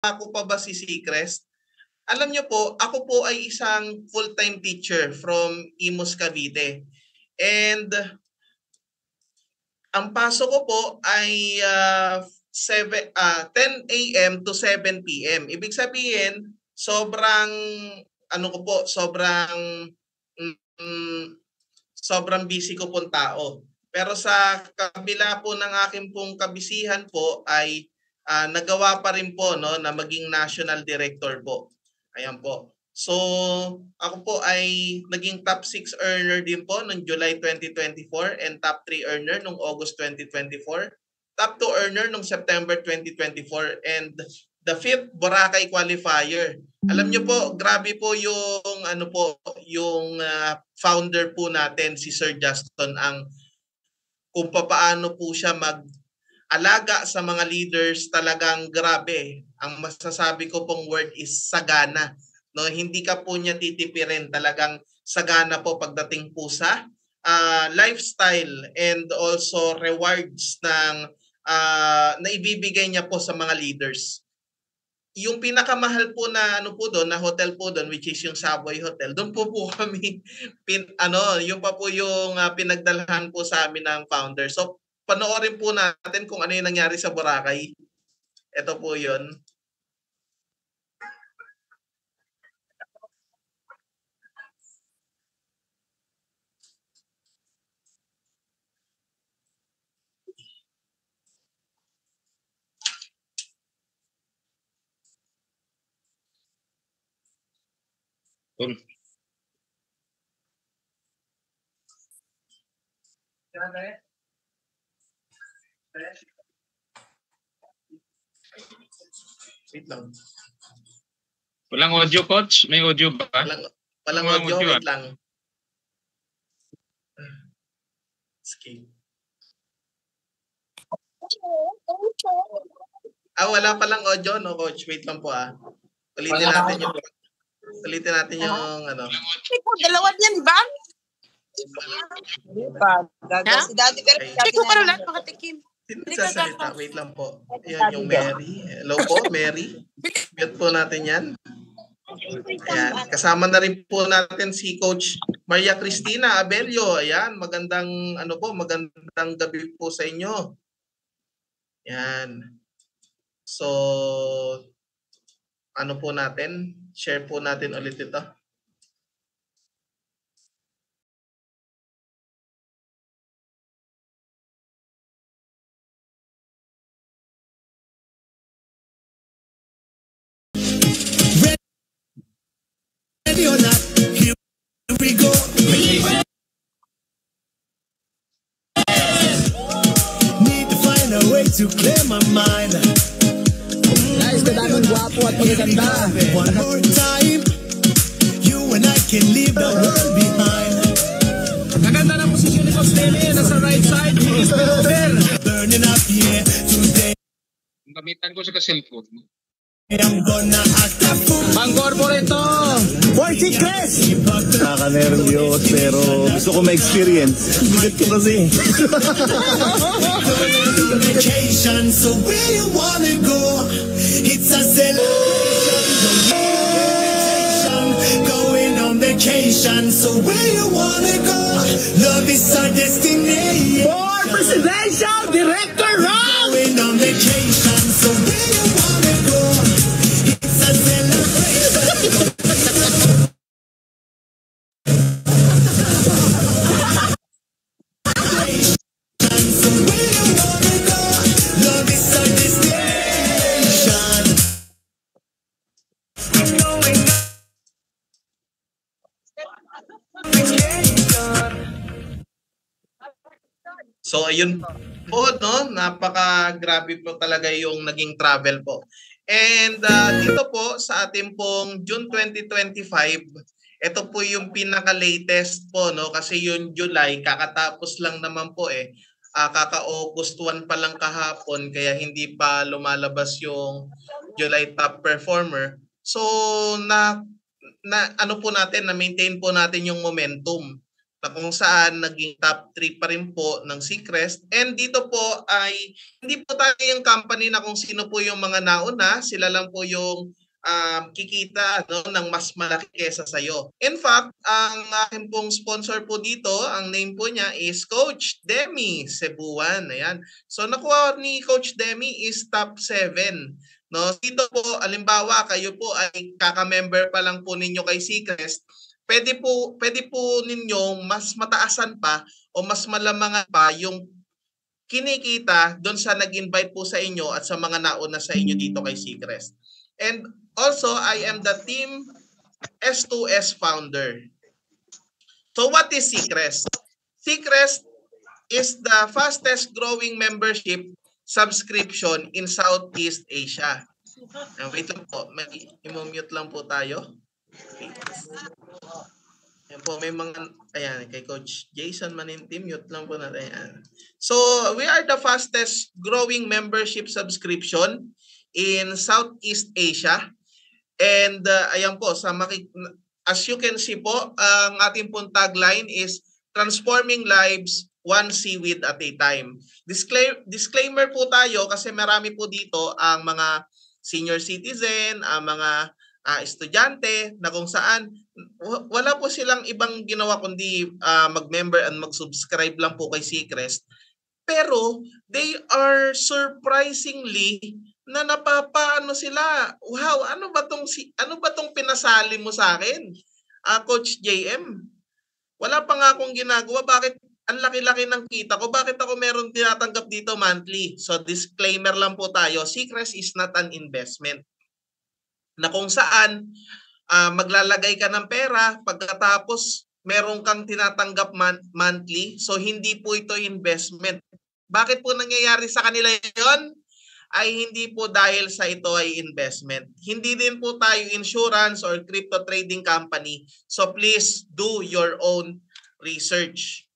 ako pa ba si Seacrest? Alam niyo po, ako po ay isang full-time teacher from Imus, Cavite. And ang pasok ko po ay 10 a.m. to 7 p.m. Ibig sabihin, sobrang ano ko po, sobrang busy ko pong tao. Pero sa kabila po ng aking pong kabisihan po ay nagawa pa rin po no na maging national director po. Ayan po. So, ako po ay naging top 6 earner din po noong July 2024 and top 3 earner noong August 2024. Top 2 earner noong September 2024 and the 5th Boracay qualifier. Alam niyo po, grabe po yung ano po, yung founder po natin si Sir Justin ang kung paano po siya mag-alaga sa mga leaders, talagang grabe. Ang masasabi ko pong word is sagana. No, hindi ka po niya titipirin, talagang sagana po pagdating po sa lifestyle and also rewards ng na ibibigay niya po sa mga leaders. Yung pinakamahal po na ano po doon, na hotel po doon, which is yung Savoy Hotel, doon po kami yung pa po yung pinagdalhan po sa amin ng founder. So panoorin po natin kung ano yung nangyari sa Boracay. Ito po yun. Wait lang. Walang audio, coach? May audio ba? Walang audio, wait lang. Escape. Wala palang audio, no, coach? Wait lang po Ulitin natin yung ano. Dalawa yan, ba? Si Daddy, pero hindi ko pa lahat makatikim. Nagsasalita. Wait lang po. Yan yung Mary. Hello po, Mary. Mute po natin yan. Ayan. Kasama na rin po natin si Coach Maria Cristina Abelio. Ayan. Magandang gabi po sa inyo. Ayan. So, ano po natin? Share po natin ulit ito. Ready or not, here we go. Need to find a way to clear my mind. Guys, kadaming guwapo at magaganda. One more time, you and I can leave the world behind. Maganda ng posisyon ni Coach Dele, nasa right side, he's over. Burning up here today. Gamitan ko sa cellphone. I'm gonna act a fool. Bang corporate to! For Seacrest! Nakaka-nervyos pero gusto ko ma-experience. Bigat ko kasi. Vacation, so where you wanna go? It's a celebration. Going on vacation, so where you wanna go? Love is our destination. For Presidential Director Rob! Going on vacation, so where you wanna go? It's a celebration. So where you wanna go? Love is our destination. So ayun po, no? Napaka-grabe po talaga yung naging travel po. And dito po sa ating pong June 2025, ito po yung pinaka-latest po, no? Kasi yung July, kakatapos lang naman po kaka-August 1 pa lang kahapon, kaya hindi pa lumalabas yung July top performer. So na ano po natin, na maintain po natin yung momentum. na kung saan naging top 3 pa rin po ng Seacrest. And dito po ay hindi po tayo yung company na kung sino po yung mga nauna, sila lang po yung kikita ng mas malaki kesa sa'yo. In fact, ang aking pong sponsor po dito, ang name po niya is Coach Demi Cebuan. Ayan. So nakuha ni Coach Demi is top 7. No, dito po, alimbawa, kayo po ay kaka-member pa lang po ninyo kay Seacrest. Pwede po ninyong mas mataasan pa o mas malamangan pa yung kinikita doon sa nag-invite po sa inyo at sa mga nauna sa inyo dito kay Seacrest. And also, I am the Team S2S founder. So what is Seacrest? Seacrest is the fastest growing membership subscription in Southeast Asia. Wait lang po, i-mute lang po tayo. Ayan po, may mga, ayan, kay Coach Jason Manintim, mute lang po natin. Ayan. So, we are the fastest growing membership subscription in Southeast Asia. And ayan po, as you can see po, ang ating pong tagline is transforming lives one seaweed at a time. Disclaimer po tayo kasi marami po dito ang mga senior citizen, ang mga estudyante na kung saan wala po silang ibang ginawa kundi mag-member and mag-subscribe lang po kay Seacrest. Pero they are surprisingly na napapaano sila. Wow, ano ba tong pinasali mo sa akin? Coach JM. Wala pa nga akong ginagawa. Bakit ang laki-laki ng kita ko? Bakit ako meron tinatanggap dito monthly? So disclaimer lang po tayo. Seacrest is not an investment. Na kung saan maglalagay ka ng pera pagkatapos meron kang tinatanggap monthly. So hindi po ito investment. Bakit po nangyayari sa kanila yon? Ay hindi po dahil sa ito ay investment. Hindi din po tayo insurance or crypto trading company. So please do your own research.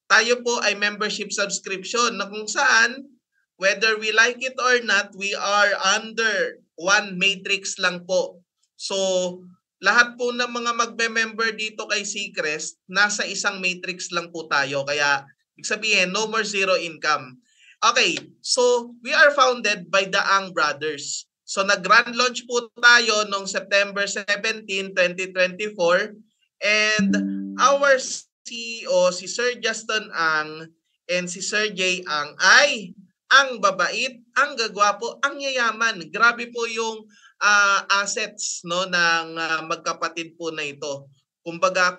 Tayo po ay membership subscription na kung saan whether we like it or not, we are under one matrix lang po. So lahat po ng mga magbe-member dito kay Seacrest, nasa isang matrix lang po tayo. Kaya ibig sabihin, no more zero income. Okay, so we are founded by the Ang Brothers. So nag-grand launch po tayo noong September 17, 2024 and our CEO, si Sir Justin Ang and si Sir Jay Ang ay ang babait, ang gagwapo, ang yayaman. Grabe po yung assets ng magkapatid po na ito. Kumbaga,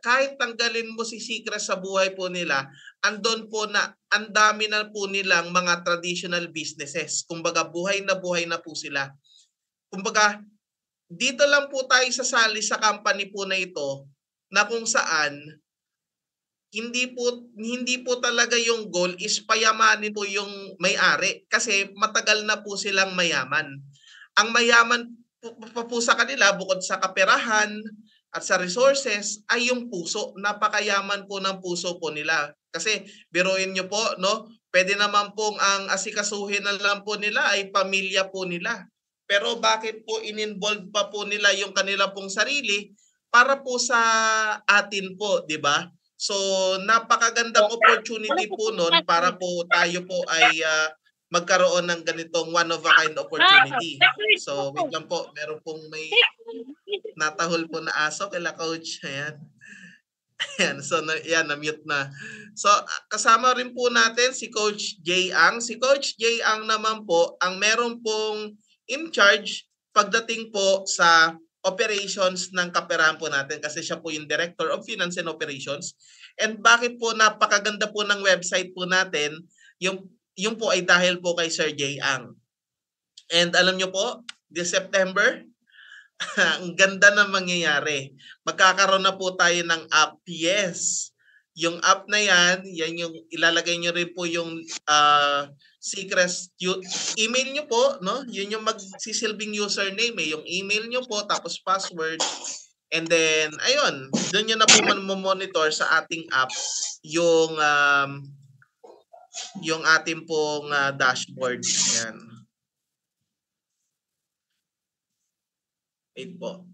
kahit tanggalin mo si Seacrest sa buhay po nila, andon po na, ang dami na po nilang mga traditional businesses. Kumbaga, buhay na po sila. Kumbaga, dito lang po tayo sasali sa company po na ito na kung saan hindi po talaga yung goal is payamanin po yung may-ari kasi matagal na po silang mayaman. Ang mayaman po sa kanila bukod sa kaperahan at sa resources ay yung puso. Napakayaman po ng puso po nila. Kasi biruin nyo po, no? Pwede naman pong ang asikasuhin na lang po nila ay pamilya po nila. Pero bakit po in-involve pa po nila yung kanila pong sarili para po sa atin po, di ba? So napakagandang opportunity po nun para po tayo po ay magkaroon ng ganitong one of a kind opportunity. So wait lang po, meron pong may natahol po na aso kila Coach. Ayan. Ayan. So yan, na-mute na. So kasama rin po natin si Coach Jay Ang. Si Coach Jay Ang naman po ang meron pong in charge pagdating po sa operations ng kaperahan po natin kasi siya po yung Director of Finance and Operations. And bakit po napakaganda po ng website po natin, yung po ay dahil po kay Sir Jay Ang. And alam nyo po, this September, ang ganda na mangyayari. Magkakaroon na po tayo ng app. Yes. Yung app na yan yung ilalagay nyo rin po yung Seacrest email nyo po, no? Yun yung magsisilbing username yung email nyo po tapos password. And then ayun, doon nyo na po monitor sa ating app yung ating pong dashboard. Ayan. Wait po.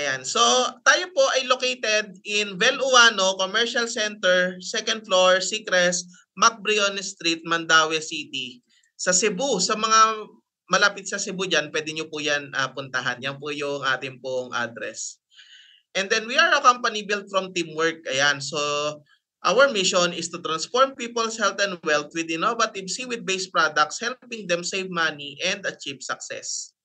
Ayan. So, tayo po ay located in Veluano Commercial Center, 2nd floor, Secres, Macbriones Street, Mandaue City. Sa Cebu, sa mga malapit sa Cebu dyan, pwede nyo po yan puntahan. Yan po yung ating pong address. And then we are a company built from teamwork. Ayan. So, our mission is to transform people's health and wealth with innovative seaweed-based products, helping them save money and achieve success.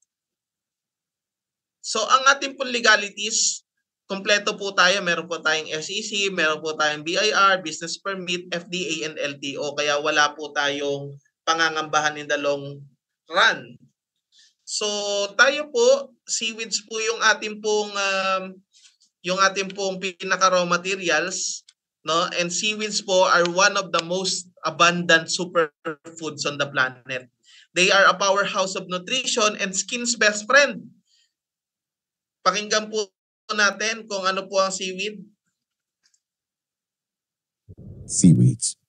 So, ang ating pong legalities, kompleto po tayo. Meron po tayong SEC, meron po tayong BIR, Business Permit, FDA, and LTO. Kaya wala po tayong pangangambahan in the long run. So, tayo po, seaweeds po yung ating pong pinaka-raw materials, no? And seaweeds po are one of the most abundant superfoods on the planet. They are a powerhouse of nutrition and skin's best friend. Pakinggan po natin kung ano po ang seaweed. Seaweeds.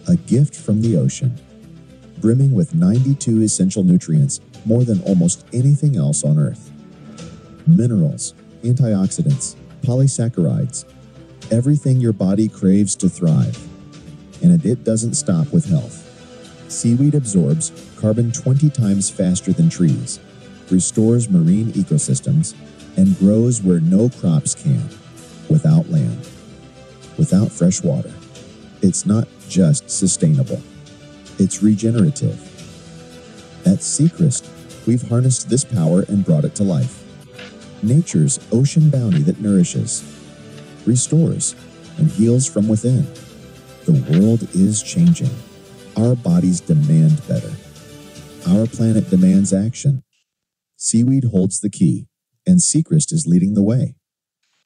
A gift from the ocean, brimming with 92 essential nutrients, more than almost anything else on Earth. Minerals, antioxidants, polysaccharides, everything your body craves to thrive. And it doesn't stop with health. Seaweed absorbs carbon 20 times faster than trees, restores marine ecosystems, and grows where no crops can, without land, without fresh water. It's not just sustainable, it's regenerative. At Seacrest, we've harnessed this power and brought it to life. Nature's ocean bounty that nourishes, restores, and heals from within. The world is changing. Our bodies demand better. Our planet demands action. Seaweed holds the key, and Seacrest is leading the way.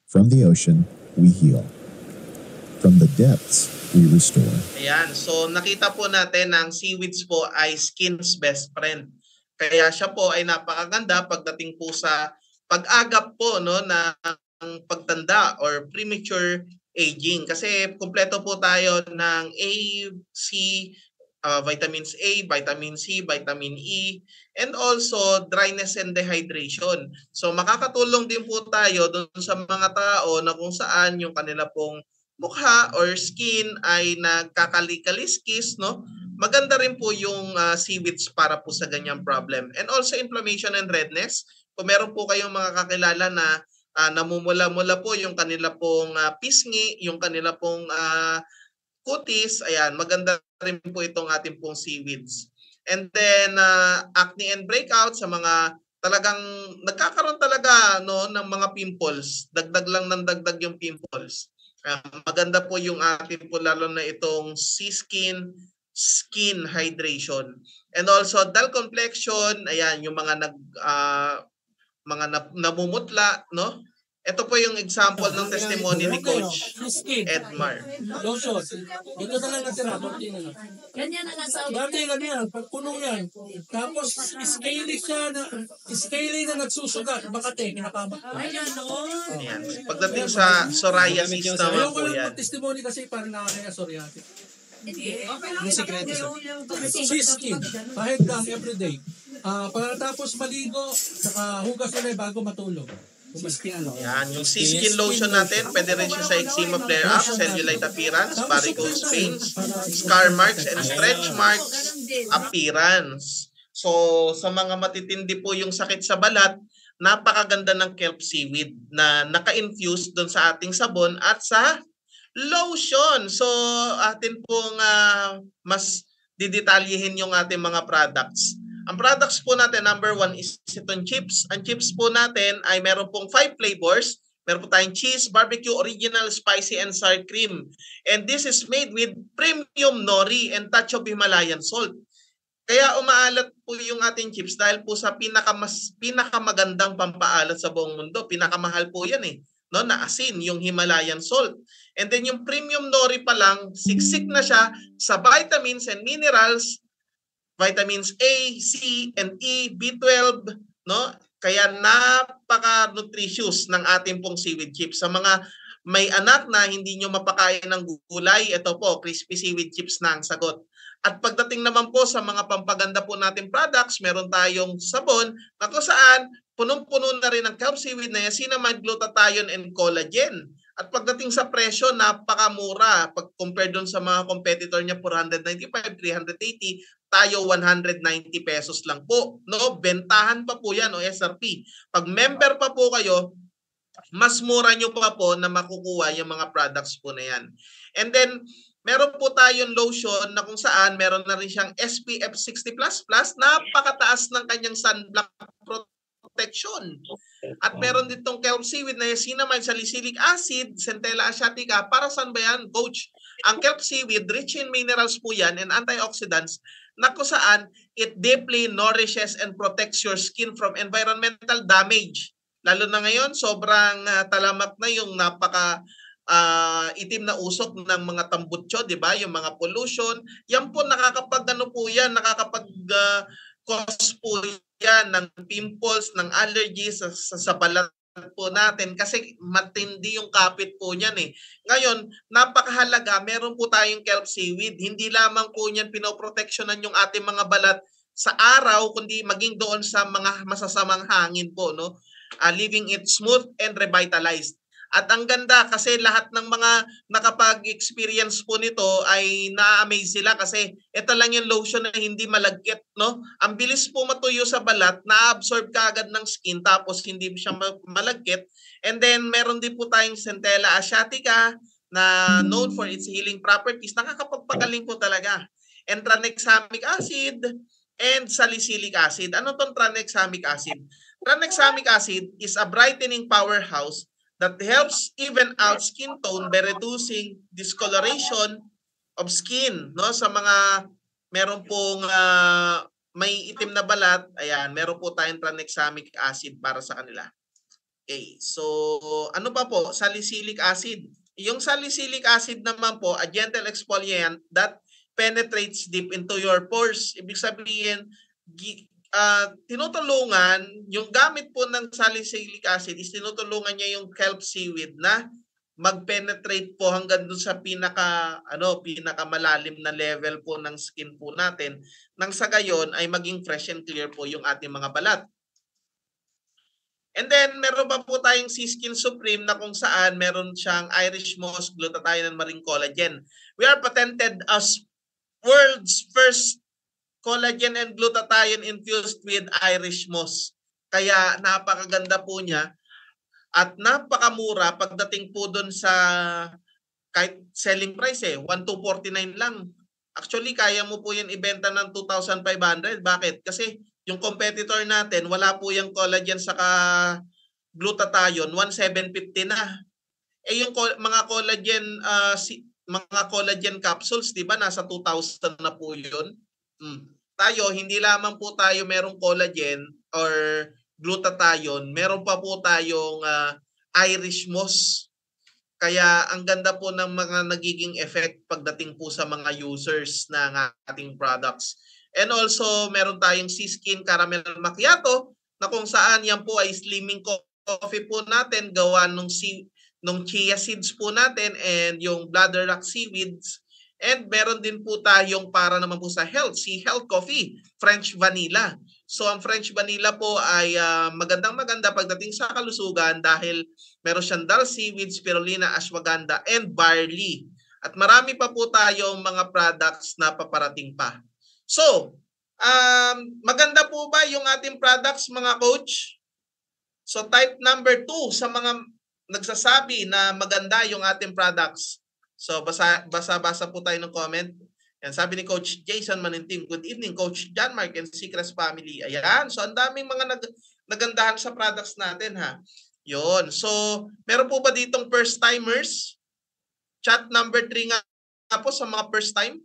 From the ocean, we heal. From the depths, we restore. Ayan. So, nakita po natin na ang seaweeds po ay skin's best friend. Kaya siya po ay napakaganda pagdating po sa pag-agap po, no, ng pagtanda or premature aging. Kasi kumpleto po tayo ng A, C, vitamins A, vitamin C, vitamin E, and also dryness and dehydration. So makakatulong din po tayo dun sa mga tao na kung saan yung kanila pong mukha or skin ay nagkakalikaliskis, no? Maganda rin po yung seaweeds para po sa ganyang problem. And also inflammation and redness. Kung meron po kayong mga kakilala na namumula-mula po yung kanila pong pisngi, yung kanila pong kutis, ayan, maganda rin po itong ating pong seaweeds. And then acne and breakout sa mga talagang nagkakaroon talaga, no, ng mga pimples, dagdag lang ng dagdag yung pimples. Maganda po yung ating po lalo na itong skin hydration. And also dull complexion, ayan, yung mga namumutla, no? Ito po yung example ng testimony ni Coach Edmar. Lotion. Ito na lang natira. Ganyan na nasa Dati lang yan. Pagpunong yan. Tapos scaly na nagsusugat. Makate, kinakama. Ayan, no? Ayan. Pagdating sa psoriasis naman po yan. Testimony kasi parang nakakaya psoriasis. Yung sikreto. Skin. Kahit lang everyday. Pagkatapos maligo, saka hugas ulit bago matulog. Yan, yung skin lotion natin, pwede rin siya sa eczema flare-up, cellulite appearance, varicose veins, scar marks, and stretch marks appearance. So, sa mga matitindi po yung sakit sa balat, napakaganda ng kelp seaweed na naka-infuse doon sa ating sabon at sa lotion. So, atin pong mas didetalyehin yung ating mga products. Ang products po natin, number 1 is itong chips. Ang chips po natin ay meron pong 5 flavors. Meron po tayong cheese, barbecue, original, spicy, and sour cream. And this is made with premium nori and touch of Himalayan salt. Kaya umaalat po yung ating chips dahil po sa pinakamagandang pampaalat sa buong mundo. Pinakamahal po yan eh. No, na asin, yung Himalayan salt. And then yung premium nori pa lang, siksik na siya sa vitamins and minerals, vitamins A, C, and E, B12, no? Kaya napaka-nutritious ng ating pong seaweed chips. Sa mga may anak na hindi nyo mapakain ng gulay, ito po, crispy seaweed chips na ang sagot. At pagdating naman po sa mga pampaganda po natin products, meron tayong sabon na kung saan punong-puno na rin ng kelp seaweed, niacinamide, glutathione, and collagen. At pagdating sa presyo, napakamura. Pag compare doon sa mga competitor niya, 495, 380, tayo 190 pesos lang po. No, bentahan pa po yan o SRP. Pag member pa po kayo, mas mura nyo pa po na makukuha yung mga products po na yan. And then, meron po tayong lotion na kung saan meron na rin siyang SPF 60++, napakataas ng kanyang sunblock protection. At meron ditong kelp seaweed na niacinamide, salicylic acid, Centella asiatica. Para saan ba yan, Coach? Ang kelp seaweed, rich in minerals po yan and antioxidants na kung saan it deeply nourishes and protects your skin from environmental damage. Lalo na ngayon, sobrang talamak na yung napaka itim na usok ng mga tambutso, di ba? Yung mga pollution. Yan po, nakakapag-cause po yan ng pimples, ng allergies sa balat po natin kasi matindi yung kapit po niyan eh. Ngayon, napakahalaga, meron po tayong kelp seaweed. Hindi lamang po niyan pinoproteksyonan yung ating mga balat sa araw, kundi maging doon sa mga masasamang hangin po, no? Leaving it smooth and revitalized. At ang ganda kasi lahat ng mga nakapag-experience po nito ay na-amaze sila kasi ito lang yung lotion na hindi malagkit, no? Ang bilis po matuyo sa balat, na-absorb kaagad ng skin tapos hindi siya malagkit. And then meron din po tayong Centella asiatica na known for its healing properties. Nakakapagpagaling po talaga. And tranexamic acid and salicylic acid. Ano tong tranexamic acid? Tranexamic acid is a brightening powerhouse that helps even out skin tone by reducing discoloration of skin, no? Sa mga meron pong may itim na balat, ayan, meron po tayong tranexamic acid para sa kanila. Okay, so ano pa po? Salicylic acid. Yung salicylic acid naman po, a gentle exfoliant that penetrates deep into your pores. Ibig sabihin, tinutulungan, yung gamit po ng salicylic acid is tinutulungan niya yung kelp seaweed na mag-penetrate po hanggang dun sa pinakamalalim na level po ng skin po natin nang sa gayon ay maging fresh and clear po yung ating mga balat. And then meron pa po tayong Sea Skin Supreme na kung saan meron siyang Irish moss, glutathione, and marine collagen. We are patented as world's first collagen and glutathione infused with Irish moss. Kaya napakaganda po niya at napakamura pagdating po doon sa kahit selling price 1,249 lang. Actually, kaya mo po yan ibenta ng 2,500. Bakit? Kasi yung competitor natin, wala po yung collagen saka glutathione, 1,750 na. Yung mga collagen capsules, 'di ba? Nasa 2,000 na po 'yun. Tayo, hindi lamang po tayo merong collagen or glutathione, meron pa po tayong Irish moss. Kaya ang ganda po ng mga nagiging effect pagdating po sa mga users ng ating products. And also, meron tayong Sea Skin Caramel Macchiato na kung saan yan po ay slimming coffee po natin gawa nung chia seeds po natin and yung bladderwrack seaweeds. And meron din po tayong para naman po sa health, Sea Health Coffee, French Vanilla. So ang French Vanilla po ay magandang-maganda pagdating sa kalusugan dahil meron siyang dal seaweed, spirulina, ashwagandha, and barley. At marami pa po tayong mga products na paparating pa. So, maganda po ba yung ating products, mga coach? So type number 2 sa mga nagsasabi na maganda yung ating products. So basa po tayo ng comment. Yan, sabi ni Coach Jason Manintim, good evening Coach John Mark and Secrets Family. Ayan, so ang daming mga nagandahan sa products natin ha. Yon. So, meron po ba ditong first timers? Chat number 3 nga po sa mga first time.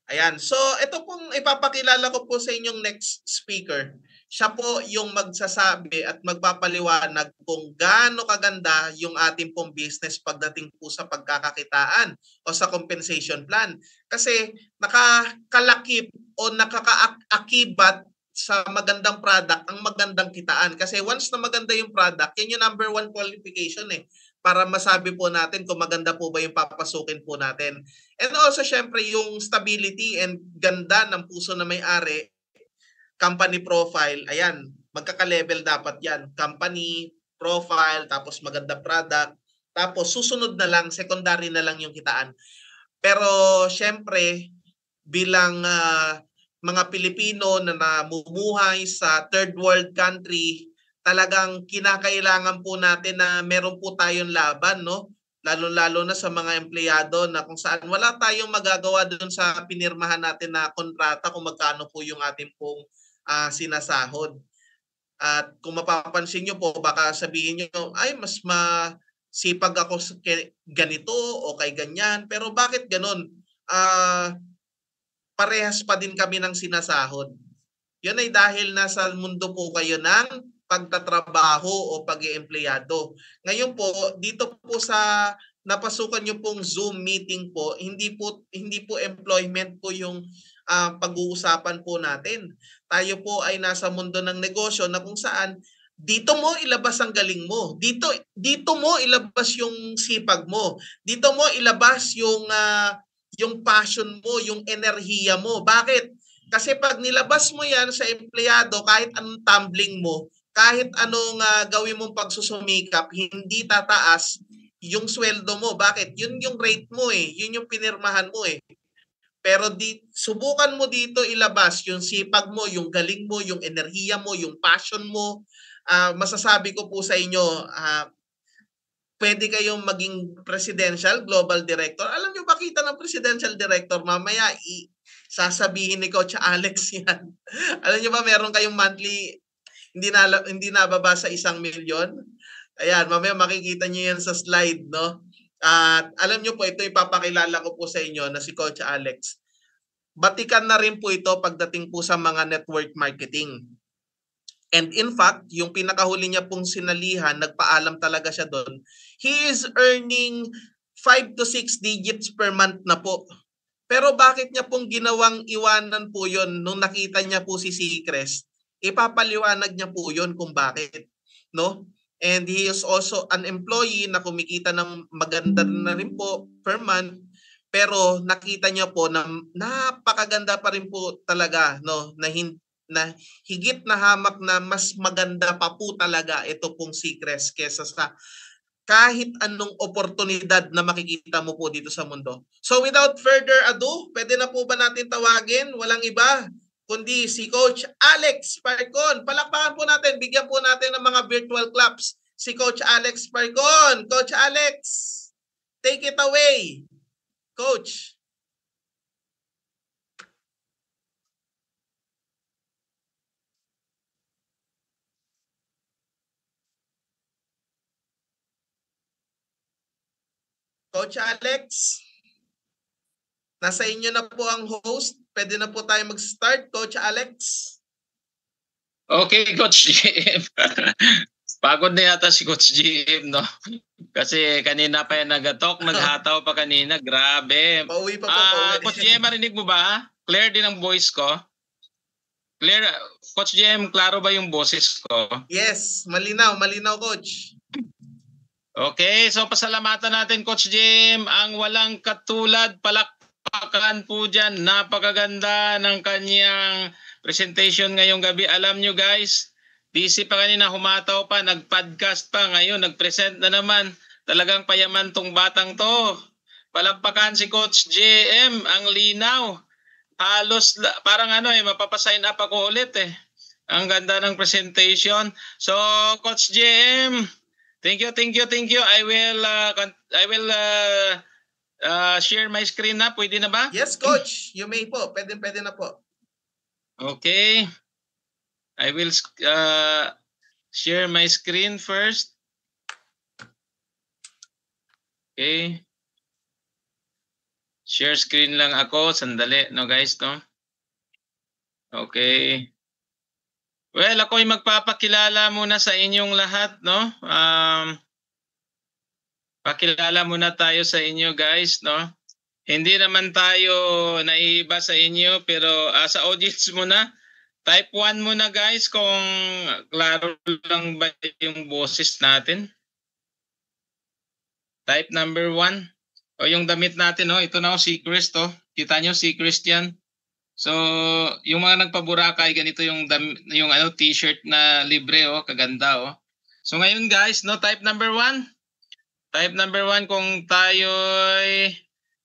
Ayan. So, ito pong ipapakilala ko po sa inyong next speaker. Siya po yung magsasabi at magpapaliwanag kung gaano kaganda yung ating pong business pagdating po sa pagkakakitaan o sa compensation plan. Kasi nakakalakip o nakakaakibat sa magandang product ang magandang kitaan. Kasi once na maganda yung product, yan yung number 1 qualification para masabi po natin kung maganda po ba yung papasukin po natin. And also syempre yung stability and ganda ng puso na may-ari, company profile, ayan, magkaka-level dapat yan. Company, profile, tapos maganda product, tapos susunod na lang, secondary na lang yung kitaan. Pero syempre, bilang mga Pilipino na namumuhay sa third world country, talagang kinakailangan po natin na meron po tayong laban, no? Lalo-lalo na sa mga empleyado na kung saan wala tayong magagawa doon sa pinirmahan natin na kontrata kung magkano po yung ating pong sinasahod. At kung mapapansin nyo po, baka sabihin nyo, ay mas masipag ako ganito o kay ganyan. Pero bakit ganun? Parehas pa din kami ng sinasahod. Yun ay dahil nasa mundo po kayo ng pagtatrabaho o pag-iempleyado. Ngayon po, dito po sa napasukan nyo pong Zoom meeting po, hindi po employment po yung pag-uusapan po natin. Tayo po ay nasa mundo ng negosyo na kung saan dito mo ilabas ang galing mo. Dito mo ilabas yung sipag mo. Dito mo ilabas yung passion mo, yung enerhiya mo. Bakit? Kasi pag nilabas mo yan sa empleyado, kahit anong tumbling mo, kahit anong gawin mong pagsusumikap, hindi tataas yung sweldo mo. Bakit? Yun yung rate mo eh. Yun yung pinirmahan mo eh. Pero subukan mo dito ilabas yung sipag mo, yung galing mo, yung enerhiya mo, yung passion mo. Masasabi ko po sa inyo, pwede kayong maging presidential, global director. Alam nyo ba kita ng presidential director? Mamaya sasabihin ni Coach Alex yan. Alam nyo ba meron kayong monthly hindi nababa sa 1 milyon. Ayan, mamaya makikita niyo yan sa slide, no? At alam niyo po, ito ipapakilala ko po sa inyo na si Coach Alex. Batikan na rin po ito pagdating po sa mga network marketing. And in fact, yung pinakahuli niya pong sinalihan, nagpaalam talaga siya doon. He is earning 5 to 6 digits per month na po. Pero bakit niya pong ginawang iwanan po yun nung nakita niya po si Seacrest? Ipapaliwanag niya po yun kung bakit, no? And he is also an employee na kumikita ng maganda na rin po per month, pero nakita niya po na napakaganda pa rin po talaga, no? Na higit na hamak na mas maganda pa po talaga ito pong Seacrest kesa sa kahit anong oportunidad na makikita mo po dito sa mundo. So without further ado, pwede na po ba natin tawagin? Walang iba kundi si Coach Alex Parcon. Palakpakan po natin, bigyan po natin ng mga virtual claps si Coach Alex Parcon. Coach Alex, take it away. Coach. Coach Alex, nasa inyo na po ang host. Pwede na po tayo mag-start, Coach Alex. Okay, Coach Jim. Pagod na yata si Coach Jim, no? Kasi kanina pa yan nag-talk, naghataw pa kanina. Grabe. Pauwi pa po. Pauwi. Coach Jim, marinig mo ba? Clear din ang voice ko? Clear? Coach Jim, klaro ba yung boses ko? Yes, malinaw, Coach. Okay, so pasalamatan natin, Coach Jim, ang walang katulad, palakpakan po dyan. Napakaganda ng kanyang presentation ngayong gabi. Alam nyo guys, busy pa kanina, humataw pa, nag-podcast pa, ngayon nag-present na naman. Talagang payaman tong batang to. Palakpakan si Coach JM, ang linaw. Halos, parang mapapasign up ako ulit eh. Ang ganda ng presentation. So, Coach JM, thank you. I will share my screen na. Pwede na ba? Yes, Coach. You may po. Pwede na po. Okay. I will share my screen first. Okay. Share screen lang ako. Sandali. No guys, no? Okay. Well, ako'y magpapakilala muna sa inyong lahat, no? Pakilala muna tayo sa inyo, guys, no? Hindi naman tayo naiiba sa inyo, pero sa audience muna, type 1 muna, guys, kung klaro lang ba yung boses natin. Type number 1. O yung damit natin, oh, ito na oh, Seacrest to. Kita nyo, Seacrest yan. So, yung mga nagpaburakay, ganito yung ano, t-shirt na libre, oh, kaganda, oh. So ngayon guys, no, type number 1. Type number 1 kung tayo'y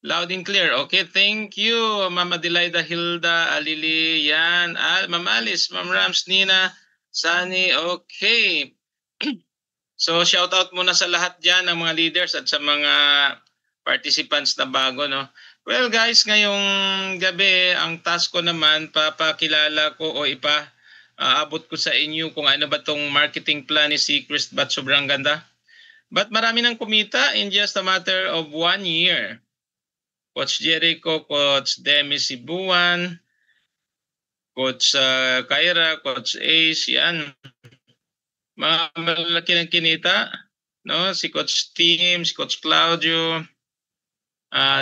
loud and clear. Okay, thank you, Ma'am Adelaida, Hilda, Alili, yan, Ma'am Alice, Ma'am Rams, Nina, Sunny, okay. So shout out muna sa lahat dyan ng mga leaders at sa mga participants na bago, no. Well guys, ngayong gabi ang task ko naman papakilala ko o aabot ko sa inyo kung ano ba tong marketing plan ni Seacrest, but sobrang ganda. But marami nang kumita in just a matter of 1 year. Coach Jericho, Coach Demi Sibuan, Coach Kyra, Coach Ace, yan. Malaki ng kinita, no? Si Coach Tim, si Coach Claudio,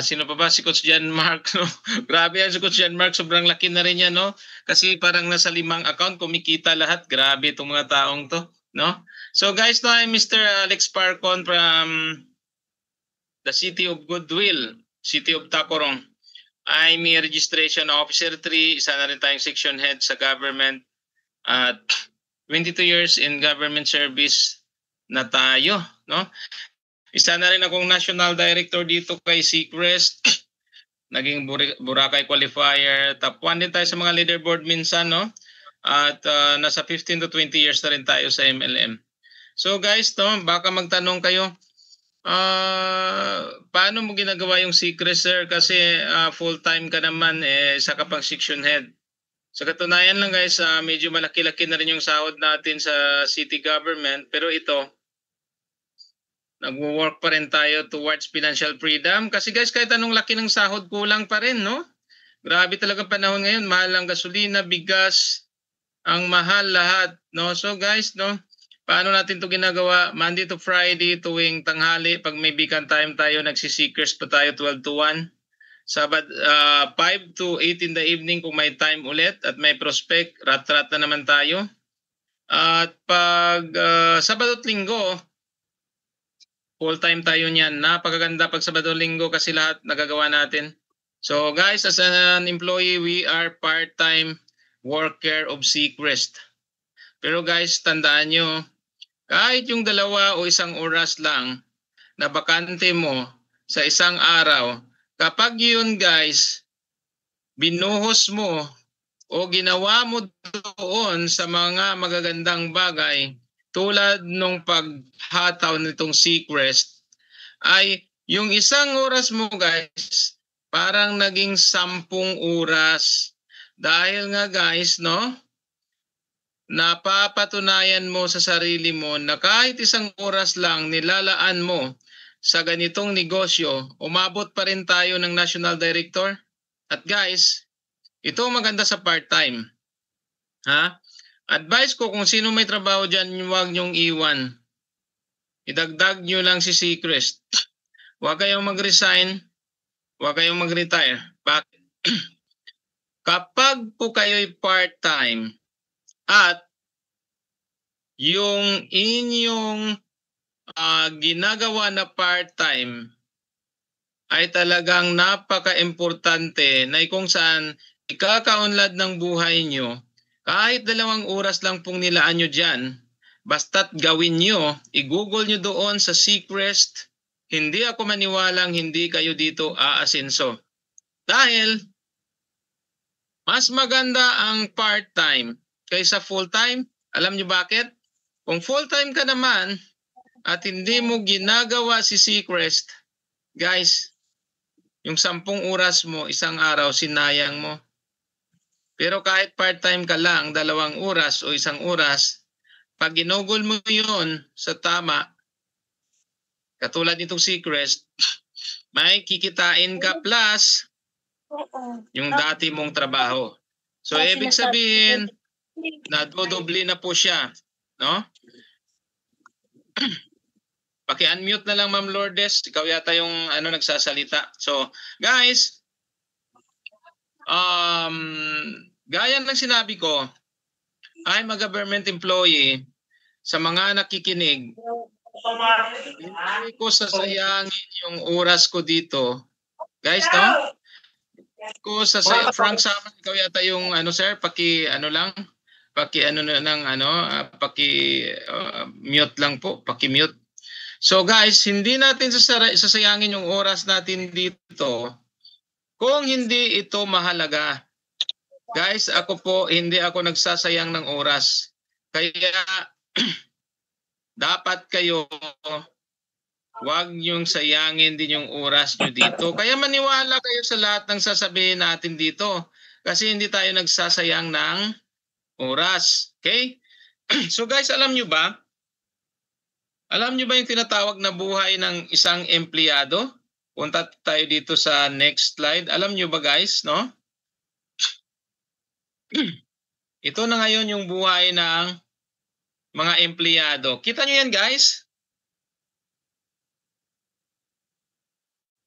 sino pa ba? Si Coach Jan Mark, no? Grabe yan si Coach Jan Mark, sobrang laki na rin yan, no? Kasi parang nasa 5 account, kumikita lahat. Grabe itong mga taong to, no? So guys, no, I'm Mr. Alex Parcon from the City of Goodwill, City of Tacorong. I'm a Registration Officer 3, isa na rin tayong section head sa government at 22 years in government service na tayo, no? Isa na rin akong national director dito kay Seacrest. Naging Boracay qualifier. Top 1 din tayo sa mga leaderboard minsan, no? At nasa 15 to 20 years na rin tayo sa MLM. So guys, no, baka magtanong kayo, paano mo ginagawa yung Seacrest, sir? Kasi full-time ka naman, isa ka pang section head. Sa katunayan lang guys, medyo malaki-laki na rin yung sahod natin sa city government. Pero ito, nagwo-work pa rin tayo towards financial freedom. Kasi guys, kahit anong laki ng sahod, kulang pa rin, no? Grabe talaga panahon ngayon. Mahal ang gasolina, bigas, ang mahal lahat, no? So guys, no, paano natin to ginagawa? Monday to Friday, tuwing tanghali, pag may weekend time tayo, nagsiseekers pa tayo 12 to 1. Sabad, 5 to 8 in the evening kung may time ulit at may prospect, rat-rat na naman tayo. At pag Sabado at Linggo, full-time tayo niyan. Napakaganda pag Sabado at Linggo kasi lahat nagagawa natin. So guys, as an employee, we are part-time worker of Seacrest. Pero guys, tandaan nyo, kahit yung 2 o 1 oras lang na bakante mo sa isang araw, kapag yun guys, binuhos mo o ginawa mo doon sa mga magagandang bagay, tulad nung paghataw nitong Seacrest, ay yung 1 oras mo guys, parang naging 10 oras. Dahil nga guys, no, napapatunayan mo sa sarili mo na kahit 1 oras lang nilalaan mo sa ganitong negosyo, umabot pa rin tayo ng national director. At guys, ito maganda sa part-time. Ha? Advice ko kung sino may trabaho dyan, huwag niyong iwan. Idagdag niyo lang si Seacrest. Huwag kayong mag-resign, huwag kayong mag-retire. Bakit? Kapag po kayo'y part-time at yung inyong ginagawa na part-time ay talagang napaka-importante na kung saan ikakaunlad ng buhay nyo, kahit 2 oras lang pong nilaan nyo dyan, basta't gawin nyo, i-google nyo doon sa Seacrest, hindi ako maniwalang hindi kayo dito aasenso. Dahil mas maganda ang part-time kaysa full-time. Alam nyo bakit? Kung full-time ka naman at hindi mo ginagawa si Seacrest, guys, yung 10 oras mo, 1 araw, sinayang mo. Pero kahit part-time ka lang, 2 oras o 1 oras, pag ginugol mo yun sa tama, katulad nitong Seacrest, may kikitain ka plus yung dati mong trabaho. So, ibig sabihin, nadodoble na po siya, no? Paki-unmute na lang, Ma'am Lourdes. Ikaw yata yung nagsasalita. So, guys, gaya ng sinabi ko, I'm a government employee. Sa mga nakikinig, Hindi ko sasayangin yung oras ko dito. Guys, no? Ko sasayang Frank Saman, ikaw yata yung ano sir, paki ano na ng ano, paki mute lang po, paki mute. So guys, hindi natin sasayangin yung oras natin dito kung hindi ito mahalaga. Guys, ako po, hindi ako nagsasayang ng oras. Kaya dapat kayo wag niyong sayangin din yung oras nyo dito. Kaya maniwala kayo sa lahat ng sasabihin natin dito. Kasi hindi tayo nagsasayang ng oras. Okay? So guys, alam nyo ba? Alam nyo ba yung tinatawag na buhay ng isang empleyado? Punta tayo dito sa next slide. Alam nyo ba guys, no? Ito na ngayon yung buhay ng mga empleyado. Kita nyo yan guys?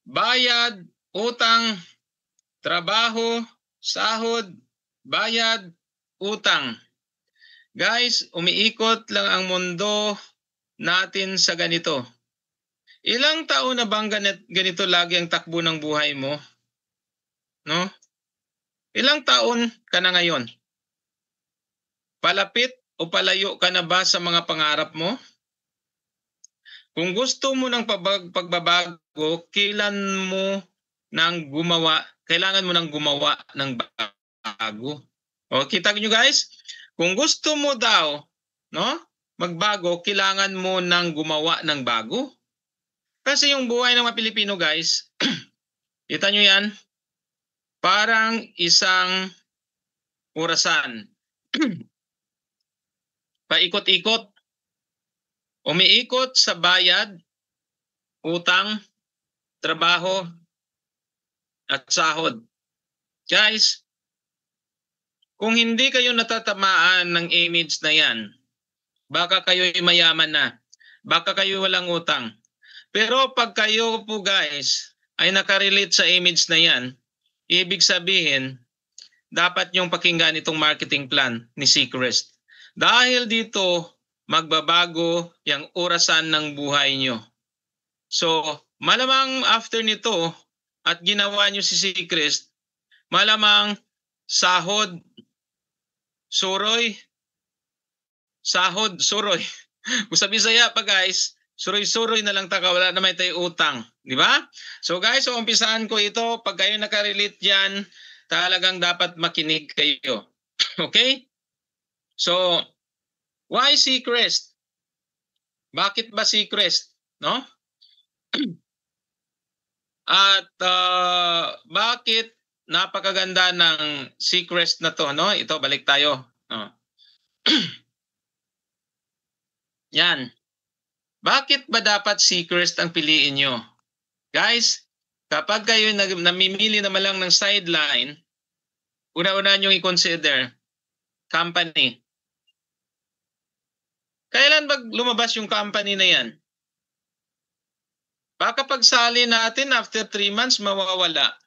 Bayad, utang, trabaho, sahod, bayad, utang. Guys, umiikot lang ang mundo natin sa ganito. Ilang taon na bang ganito lagi ang takbo ng buhay mo? No? Ilang taon ka na ngayon? Palapit o palayo ka na ba sa mga pangarap mo? Kung gusto mo ng pagbabago, kailangan mo nang gumawa ng bago. O, kita niyo guys? Kung gusto mo daw, no, magbago, kailangan mo nang gumawa ng bago. Kasi yung buhay ng mga Pilipino guys, kita niyo yan? Parang isang orasan. Paikot-ikot. Umiikot sa bayad, utang, trabaho, at sahod. Guys, kung hindi kayo natatamaan ng image na yan, baka kayo'y mayaman na, baka kayo walang utang. Pero pag kayo po guys ay nakarelate sa image na yan, ibig sabihin, dapat niyong pakinggan itong marketing plan ni Seacrest. Dahil dito, magbabago yung orasan ng buhay nyo. So, malamang after nito at ginawa nyo si Seacrest, malamang sahod, suroy, Kung sa Bisaya pa guys, suroy-suroy na lang taka, wala na may tayo utang. Di ba? So guys, so umpisaan ko ito. Pag kayo nakarelate dyan, talagang dapat makinig kayo. Okay? So, why Seacrest? Bakit ba Seacrest? No? At bakit napakaganda ng Seacrest na to, no? Ito, balik tayo. No? Yan. Bakit ba dapat Seacrest ang piliin nyo? Guys, kapag kayo namimili naman lang ng sideline, una-una nyo i-consider company. Kailan ba lumabas yung company na yan? Baka pagsali natin after 3 months mawawala.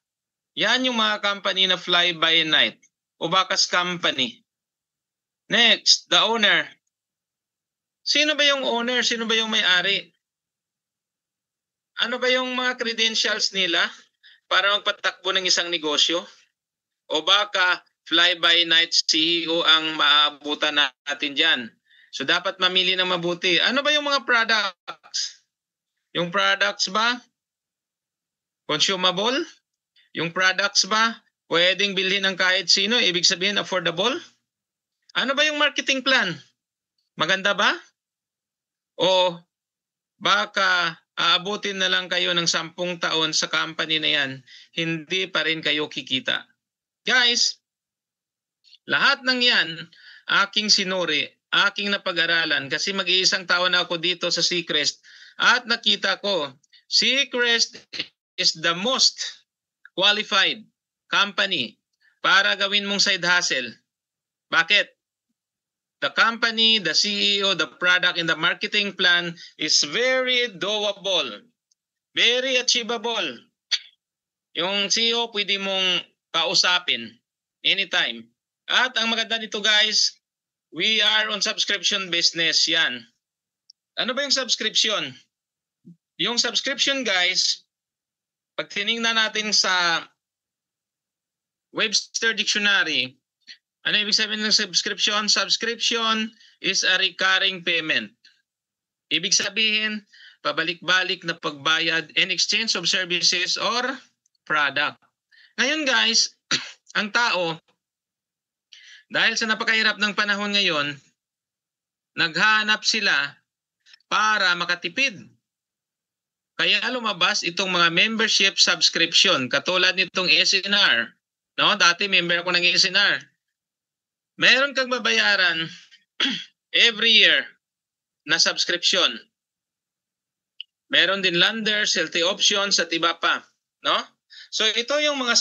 Yan yung mga company na fly by night o bakas company. Next, the owner. Sino ba yung owner? Sino ba yung may-ari? Ano ba yung mga credentials nila para magpatakbo ng isang negosyo? O baka fly by night CEO ang maabutan natin dyan? So dapat mamili ng mabuti. Ano ba yung mga products? Yung products ba consumable? Yung products ba pwedeng bilhin ng kahit sino? Ibig sabihin affordable? Ano ba yung marketing plan? Maganda ba? O baka aabutin na lang kayo ng 10 taon sa company na yan, hindi pa rin kayo kikita. Guys, lahat ng yan aking sinuri, aking napag-aralan kasi mag-iisang taon na ako dito sa Seacrest at nakita ko Seacrest is the most qualified company para gawin mong side hustle. Bakit? The company, the CEO, the product, and the marketing plan is very doable. Very achievable. Yung CEO pwede mong kausapin anytime. At ang maganda nito guys, we are on subscription business yan. Ano ba yung subscription? Yung subscription, guys, pag tinignan natin sa Webster Dictionary, ano ibig sabihin ng subscription? Subscription is a recurring payment. Ibig sabihin, pabalik-balik na pagbayad in exchange of services or product. Ngayon guys, ang tao, dahil sa napakahirap ng panahon ngayon, naghahanap sila para makatipid. Kaya lumabas itong mga membership subscription, katulad nitong SNR. No? Dati member ako ng SNR. Meron kang babayaran every year na subscription. Meron din landers, healthy options at iba pa, no? So ito yung mga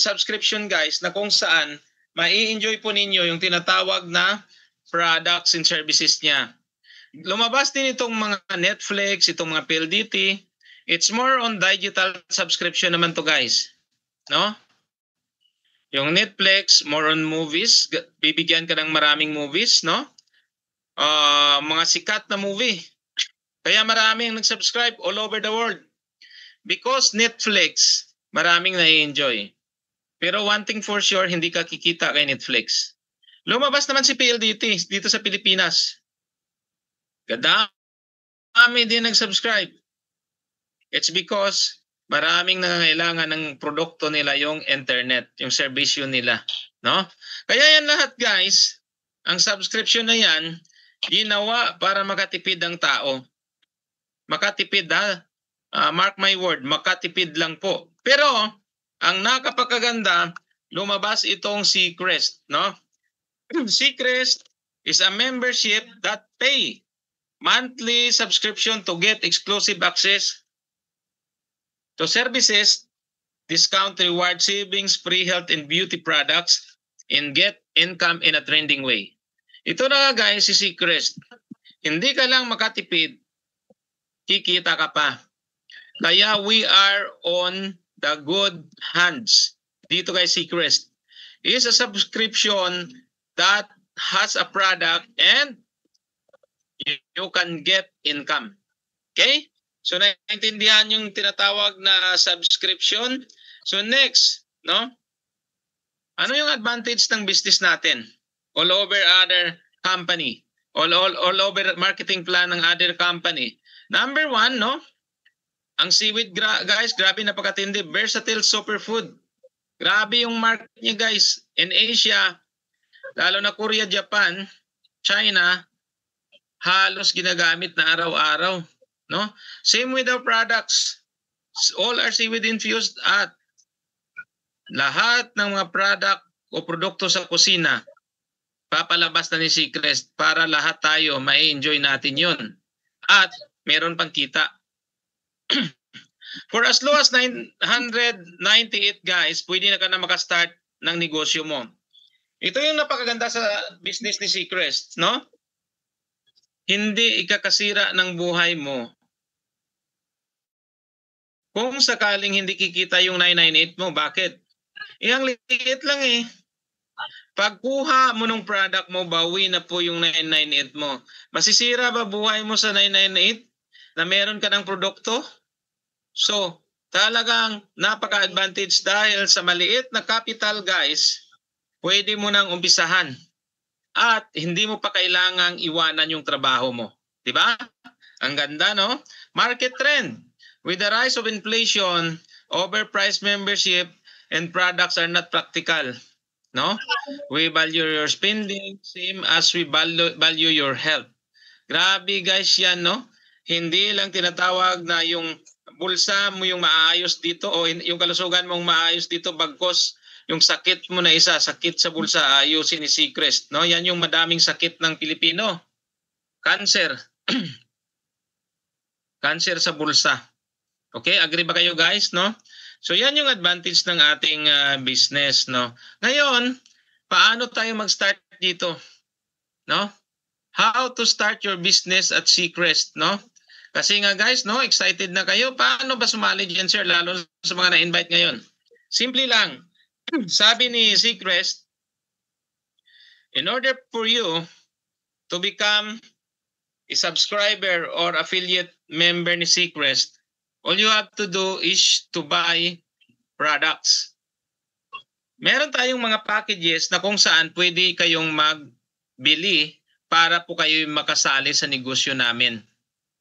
subscription guys na kung saan mai-enjoy po ninyo yung tinatawag na products and services niya. Lumabas din itong mga Netflix, itong mga PLDT. It's more on digital subscription naman to guys, no? Yung Netflix, more on movies. Bibigyan ka ng maraming movies, no? Mga sikat na movie. Kaya maraming nag-subscribe all over the world. Because Netflix, maraming na-enjoy. Pero one thing for sure, hindi ka kikita kay Netflix. Lumabas naman si PLDT dito sa Pilipinas. Kadami din nag-subscribe. It's because maraming nangangailangan ng produkto nila yung internet, yung serbisyo nila, no? Kaya yan lahat guys, ang subscription na yan, ginawa para makatipid ang tao. Makatipid ha, mark my word, makatipid lang po. Pero ang nakapagkaganda, lumabas itong Seacrest, no? Seacrest is a membership that pay monthly subscription to get exclusive access to services, discount, reward, savings, free health and beauty products, and get income in a trending way. Ito na guys, si Seacrest. Hindi ka lang makatipid, kikita ka pa. Kaya we are on the good hands. Dito kay Seacrest. It is a subscription that has a product and you can get income. Okay? So naintindihan yung tinatawag na subscription. So next, no? Ano yung advantage ng business natin? All over other company. All over marketing plan ng other company. Number one, no? Ang seaweed, guys, grabe napakatindi. Versatile superfood. Grabe yung market niya, guys. In Asia, lalo na Korea, Japan, China, halos ginagamit na araw-araw. No? Same with our products. All are seaweed infused at lahat ng mga product o produkto sa kusina papalabas na ni Seacrest para lahat tayo ma-enjoy natin yun. At meron pang kita. For as low as 998 guys, pwede na ka na makastart ng negosyo mo. Ito yung napakaganda sa business ni Seacrest, no? Hindi ikakasira ng buhay mo kung sakaling hindi kikita yung 998 mo. Bakit? Ang liit lang eh. Pagkuha mo ng product mo, bawi na po yung 998 mo. Masisira ba buhay mo sa 998 na meron ka ng produkto? So, talagang napaka-advantage dahil sa maliit na capital guys, pwede mo nang umpisahan. At hindi mo pa kailangang iwanan yung trabaho mo. Diba? Ang ganda, no? Market trend. With the rise of inflation, overpriced membership and products are not practical. No? We value your spending same as we value your health. Grabe guys yan, no? Hindi lang tinatawag na yung bulsa mo yung maayos dito o yung kalusugan mong maayos dito bagkos yung sakit mo na isa, sakit sa bulsa, ayusin ni Seacrest. No? Yan yung madaming sakit ng Pilipino. Cancer. Cancer sa bulsa. Okay, agree ba kayo guys, no? So yan yung advantage ng ating business, no? Ngayon, paano tayo mag-start dito? No? How to start your business at Seacrest, no? Kasi nga guys, no, excited na kayo. Paano ba sumali diyan, sir, lalo sa mga na-invite ngayon? Simple lang. Sabi ni Seacrest, in order for you to become a subscriber or affiliate member ni Seacrest, all you have to do is to buy products. Meron tayong mga packages na kung saan pwede kayong magbili para po kayo makasali sa negosyo namin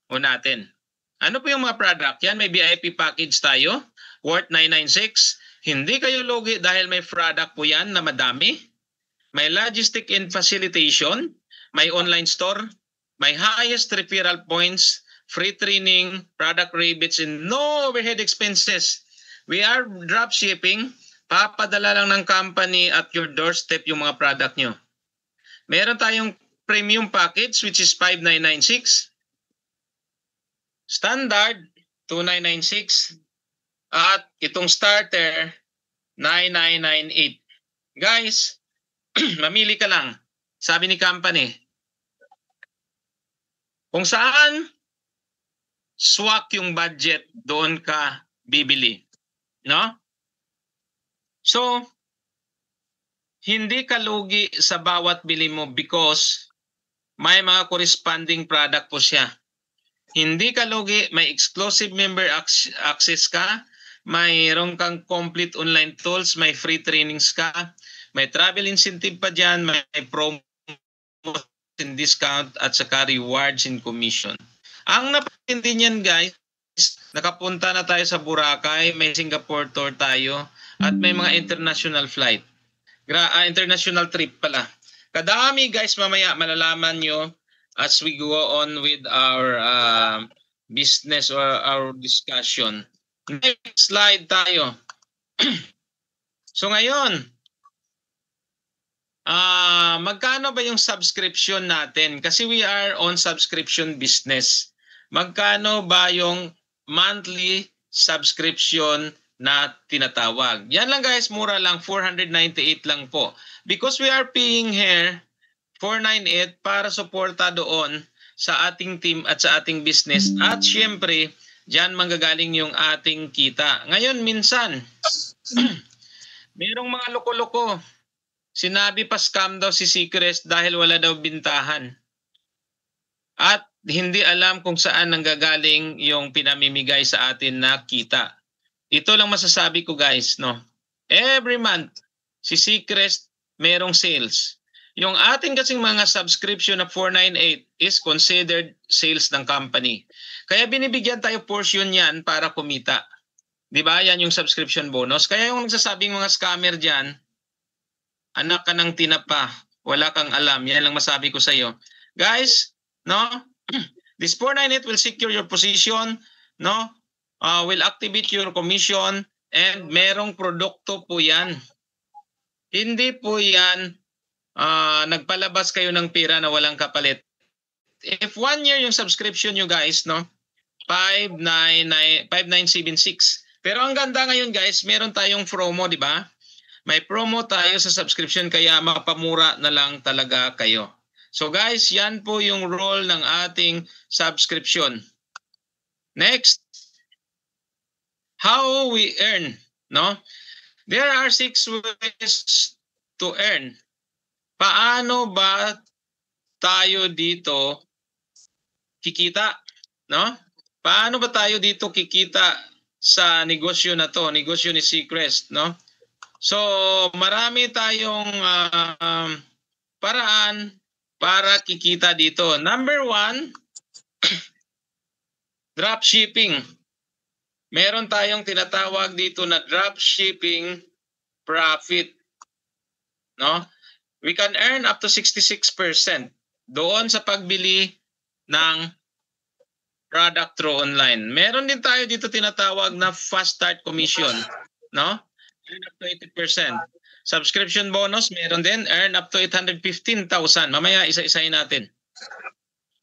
o natin. Ano po yung mga product? Yan, may VIP package tayo worth 996. Hindi kayo lugi dahil may product po yan na madami. May logistic and facilitation, may online store, may highest referral points, free training, product rebates, and no overhead expenses. We are drop shipping. Papadala lang ng company at your doorstep yung mga product nyo. Meron tayong premium package which is 5996. Standard 2996. At itong starter 9998. Guys, mamili ka lang. Sabi ni company, kung saan swak yung budget, doon ka bibili. No? So, hindi ka lugi sa bawat bili mo because may mga corresponding product po siya. Hindi ka lugi, may exclusive member access ka, mayroon kang complete online tools, may free trainings ka, may travel incentive pa dyan, may promo and discount at saka rewards and commission. Ang napakindi niyan guys, nakapunta na tayo sa Boracay, may Singapore tour tayo, at may mga international flight. International trip pala. Kadami guys, mamaya malalaman nyo as we go on with our business or our discussion. Next slide tayo. So ngayon, magkano ba yung subscription natin? Kasi we are on subscription business. Magkano ba yung monthly subscription na tinatawag? Yan lang guys, mura lang, 498 lang po. Because we are paying here 498 para suporta doon sa ating team at sa ating business. At syempre, diyan manggagaling yung ating kita. Ngayon, minsan, merong mga loko-loko. Sinabi pa scam daw si Seacrest dahil wala daw bintahan. At hindi alam kung saan nanggagaling yung pinamimigay sa atin na kita. Ito lang masasabi ko guys, no? Every month, si Seacrest merong sales. Yung ating kasing mga subscription na 498 is considered sales ng company. Kaya binibigyan tayo portion yan para kumita. Di ba? Yan yung subscription bonus. Kaya yung nagsasabing mga scammer dyan, anak ka ng tinapa, wala kang alam. Yan lang masabi ko sa iyo. Guys, no? This 498 will secure your position, no? Will activate your commission, and merong produkto po yan. Hindi po yan nagpalabas kayo ng pera na walang kapalit. If 1 year yung subscription nyo guys, no? 5976. Pero ang ganda ngayon guys, meron tayong promo, di ba? May promo tayo sa subscription kaya mapamura na lang talaga kayo. So guys, yan po yung role ng ating subscription. Next, how we earn, no? There are 6 ways to earn. Paano ba tayo dito kikita, no? Paano ba tayo dito kikita sa negosyo na to, negosyo ni Seacrest, no? So, marami tayong paraan para kikita dito. Number 1, drop shipping. Meron tayong tinatawag dito na drop shipping profit, no? We can earn up to 66% doon sa pagbili ng product through online. Meron din tayo dito tinatawag na fast start commission, no? Earn up to 80%. Subscription bonus, meron din, earn up to 815,000. Mamaya isa-isahin natin.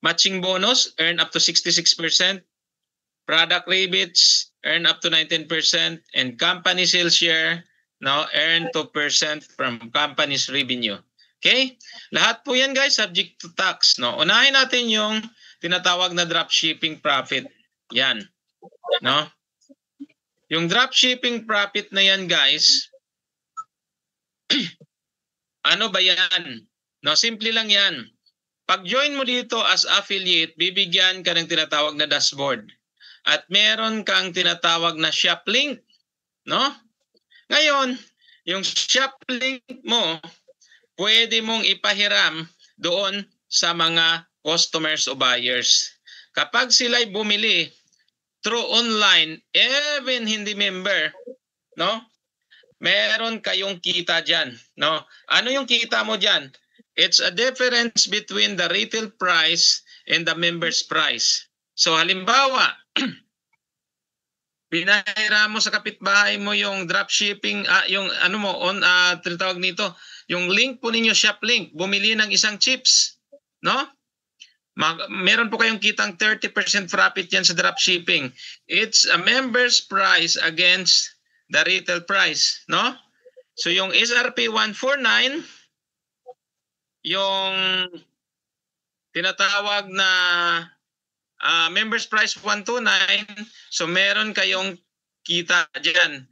Matching bonus, earn up to 66%. Product rebates, earn up to 19%. And company sales share, no, earn 2% from company's revenue. Okay? Lahat po yan guys, subject to tax. No? Unahin natin yung tinatawag na dropshipping profit. Yan. No? Yung dropshipping profit na yan guys, ano ba yan? No, simple lang yan. Pag join mo dito as affiliate, bibigyan ka ng tinatawag na dashboard. At meron kang tinatawag na shop link, no? Ngayon, yung shop link mo, pwede mong ipahiram doon sa mga customers o buyers. Kapag sila'y bumili through online, even hindi member, no? Meron kayong kita dyan, no? Ano yung kita mo dyan? It's a difference between the retail price and the member's price. So halimbawa, pinahiram mo sa kapitbahay mo yung dropshipping, yung ano mo, tinatawag nito, yung link po ninyo, shop link, bumili ng isang chips, no? Meron po kayong kitang 30% profit yan sa dropshipping. It's a member's price against the retail price, no? So yung SRP 149, yung tinatawag na member's price 129, so meron kayong kita dyan.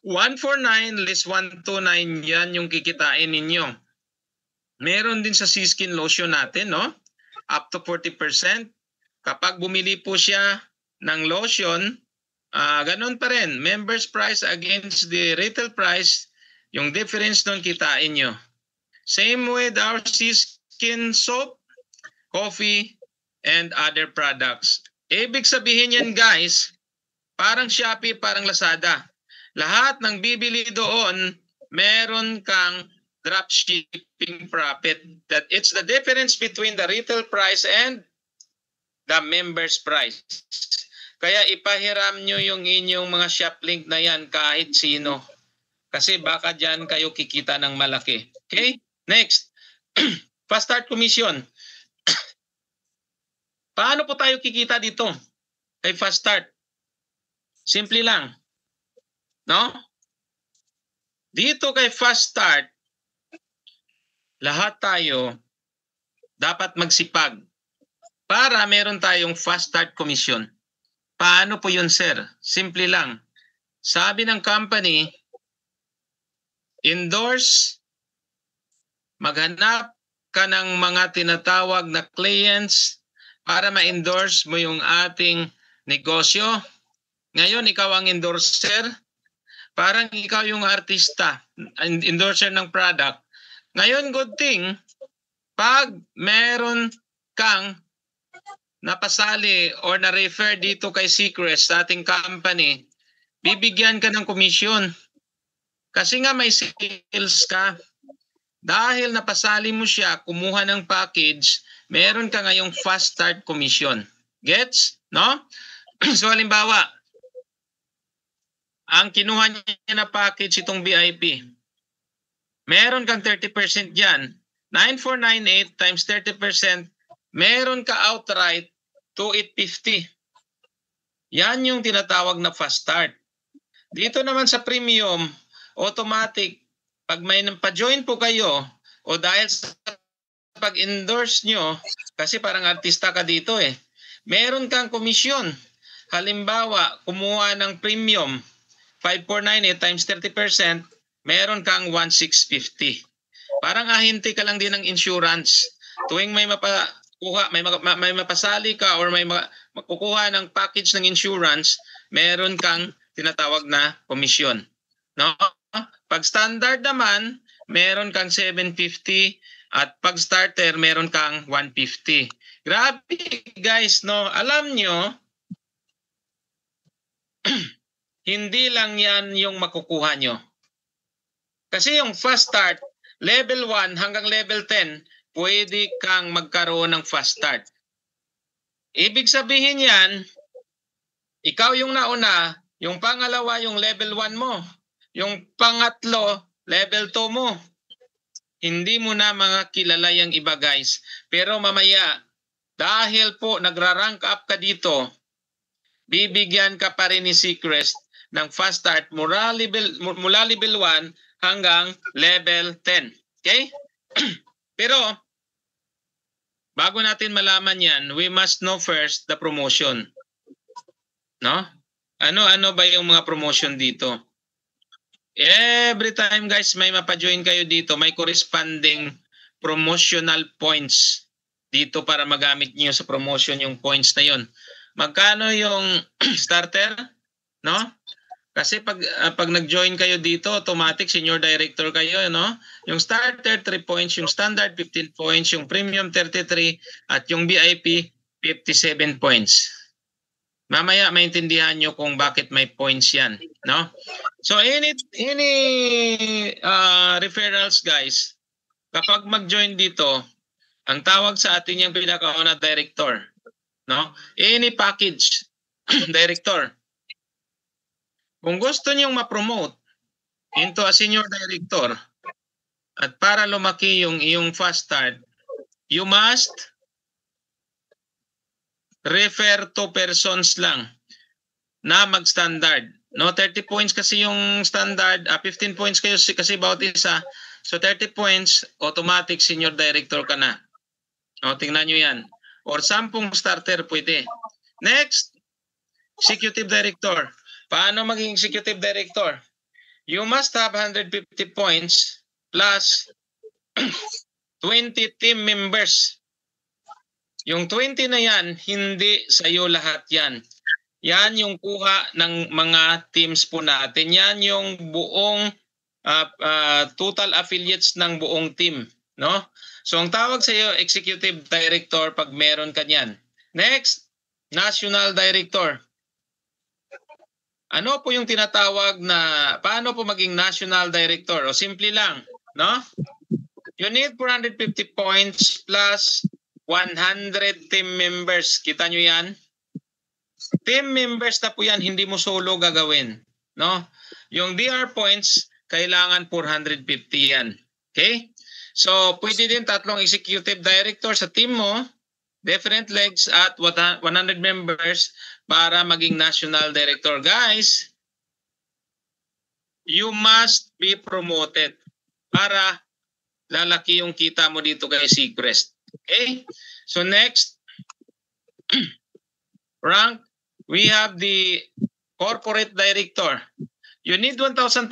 149 less 129, yan yung kikitain ninyo. Meron din sa Siskin lotion natin, no? Up to 40%. Kapag bumili po siya ng lotion, ganun pa rin. Member's price against the retail price, yung difference nun kitain nyo. Same with our Siskin soap, coffee, and other products. Ibig sabihin yan guys, parang Shopee, parang Lazada. Lahat ng bibili doon, meron kang dropshipping profit. That it's the difference between the retail price and the member's price. Kaya ipahiram nyo yung inyong mga shop link na yan kahit sino. Kasi baka dyan kayo kikita ng malaki. Okay? Next, Fast Start Commission. Paano po tayo kikita dito kay Fast Start? Simple lang. No? Dito kay Fast Start, lahat tayo dapat magsipag para meron tayong Fast Start Commission. Paano po yun, sir? Simple lang. Sabi ng company, endorse, maghanap ka ng mga tinatawag na clients para ma-endorse mo yung ating negosyo. Ngayon, ikaw ang endorser. Parang ikaw yung artista, endorser ng product. Ngayon, good thing, pag meron kang napasali or na-refer dito kay Seacrest sa ating company, bibigyan ka ng komisyon. Kasi nga may sales ka. Dahil napasali mo siya, kumuha ng package, meron ka ngayong Fast Start Commission. Gets? No? So halimbawa, ang kinuha niya na package itong VIP, meron kang 30% dyan. 9,498 times 30%, meron ka outright 2,850. Yan yung tinatawag na Fast Start. Dito naman sa premium, automatic, pag may pa-join po kayo o dahil sa pag-endorse nyo, kasi parang artista ka dito meron kang komisyon. Halimbawa, kumuha ng premium, 5,498 times 30%, meron kang 1,650. Parang ahinti ka lang din ng insurance. Tuwing may may mapasali ka or may makukuha ng package ng insurance, meron kang tinatawag na komisyon. No? Pag standard naman, meron kang 750 at pag starter, meron kang 150. Grabe guys, no? Alam nyo, hindi lang yan yung makukuha nyo. Kasi yung Fast Start, level 1 hanggang level 10, pwede kang magkaroon ng Fast Start. Ibig sabihin yan, ikaw yung nauna, yung pangalawa yung level 1 mo. Yung pangatlo, level 2 mo. Hindi mo na mga kilala yung iba guys. Pero mamaya, dahil po nagra-rank up ka dito, bibigyan ka pa rin ni Seacrest ng Fast Start mula level 1 hanggang level 10. Okay? Pero, bago natin malaman yan, we must know first the promotion. No? Ano-ano ba yung mga promotion dito? Every time guys may mapa-join kayo dito, may corresponding promotional points. dito para magamit niyo sa promotion yung points na yon. Magkano yung starter? No? Kasi pag nag-join kayo dito, automatic senior director kayo, no? Yung starter 3 points, yung standard 15 points, yung premium 33 at yung VIP 57 points. Mamaya maintindihan nyo kung bakit may points yan, no? So any referrals guys, kapag mag-join dito, ang tawag sa atin yung pinakauna director, no? Any package director. Kung gusto niyong ma-promote into a senior director at para lumaki yung iyong fast start, you must refer to persons lang na mag-standard. No, 30 points kasi yung standard, 15 points kayo kasi bawat isa. So 30 points, automatic senior director ka na. O, tingnan nyo yan. Or 10 starter pwede. Next, executive director. Paano maging executive director? You must have 150 points plus 20 team members. Yung 20 na yan, hindi sa'yo lahat yan. Yan yung kuha ng mga teams po natin. Yan yung buong total affiliates ng buong team. No? So ang tawag sa'yo, executive director pag meron ka yan. Next, national director. Ano po yung tinatawag na, paano po maging national director? O simple lang, no? You need 450 points plus 100 team members. Kita nyo yan? Team members na po yan, hindi mo solo gagawin, no? Yung DR points, kailangan 450 yan. Okay? So, pwede din 3 executive director sa team mo, different legs at 100 members para maging national director. Guys, you must be promoted para lalaki yung kita mo dito kay Seacrest. Okay? So next, rank, we have the corporate director. You need 1,500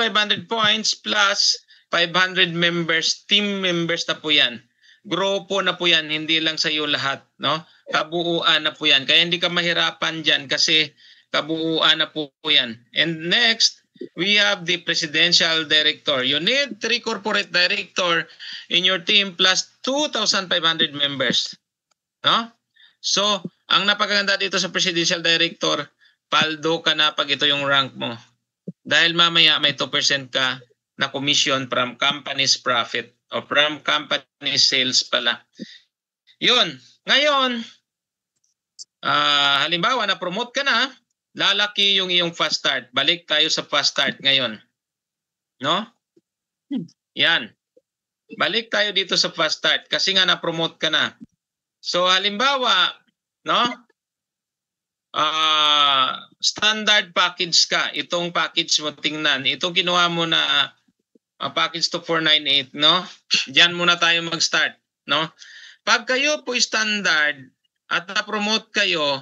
points plus 500 members, team members na po yan. Grupo na po yan, hindi lang sa iyo lahat, no? Kabuuan na po yan. Kaya hindi ka mahirapan dyan kasi kabuuan na po yan. And next, we have the presidential director. You need 3 corporate director in your team plus 2,500 members. No? So, ang napakaganda dito sa presidential director, paldo ka na pag ito yung rank mo. Dahil mamaya may 2% ka na commission from company's profit o from company sales pala. Yun. Ngayon, halimbawa na-promote ka na, lalaki yung iyong fast start. Balik tayo sa fast start ngayon. No? Yan. Balik tayo dito sa fast start kasi nga na-promote ka na. So halimbawa, no? Standard package ka. Itong package mo tingnan. Itong kinuha mo na package to 498, no? Diyan muna tayo mag-start, no? Pag kayo po standard at na-promote kayo,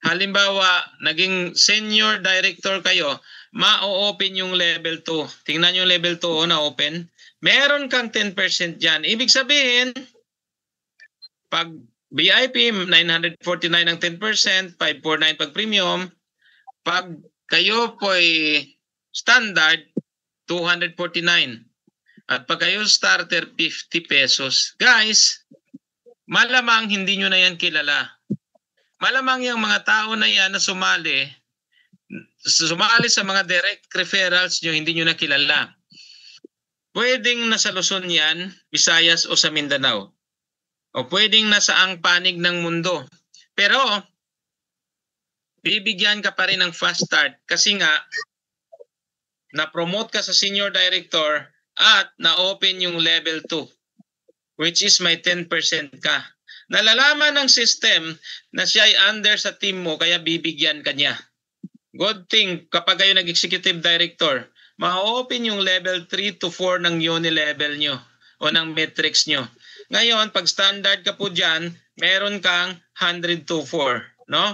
halimbawa, naging senior director kayo, ma-open yung level 2. Tingnan yung level 2 na-open. Meron kang 10% dyan. Ibig sabihin, pag VIP, 949 ang 10%, 549 pag premium. Pag kayo po ay standard, 249. At pag kayo starter, 50 pesos. Guys, malamang hindi nyo na yan kilala. Malamang yung mga tao na yan na sumali sa mga direct referrals nyo, hindi nyo na kilala. Pwedeng nasa Luzon yan, Visayas o sa Mindanao. O pwedeng nasa ang panig ng mundo. Pero, bibigyan ka pa rin ng fast start kasi nga, na-promote ka sa senior director at na-open yung level 2, which is may 10% ka. Nalalaman ng system na siya ay under sa team mo kaya bibigyan ka niya. Good thing, kapag kayo nag-executive director, ma-open yung level 3 to 4 ng uni-level nyo o ng metrics nyo. Ngayon, pag standard ka po dyan, meron kang 100 to 4. No?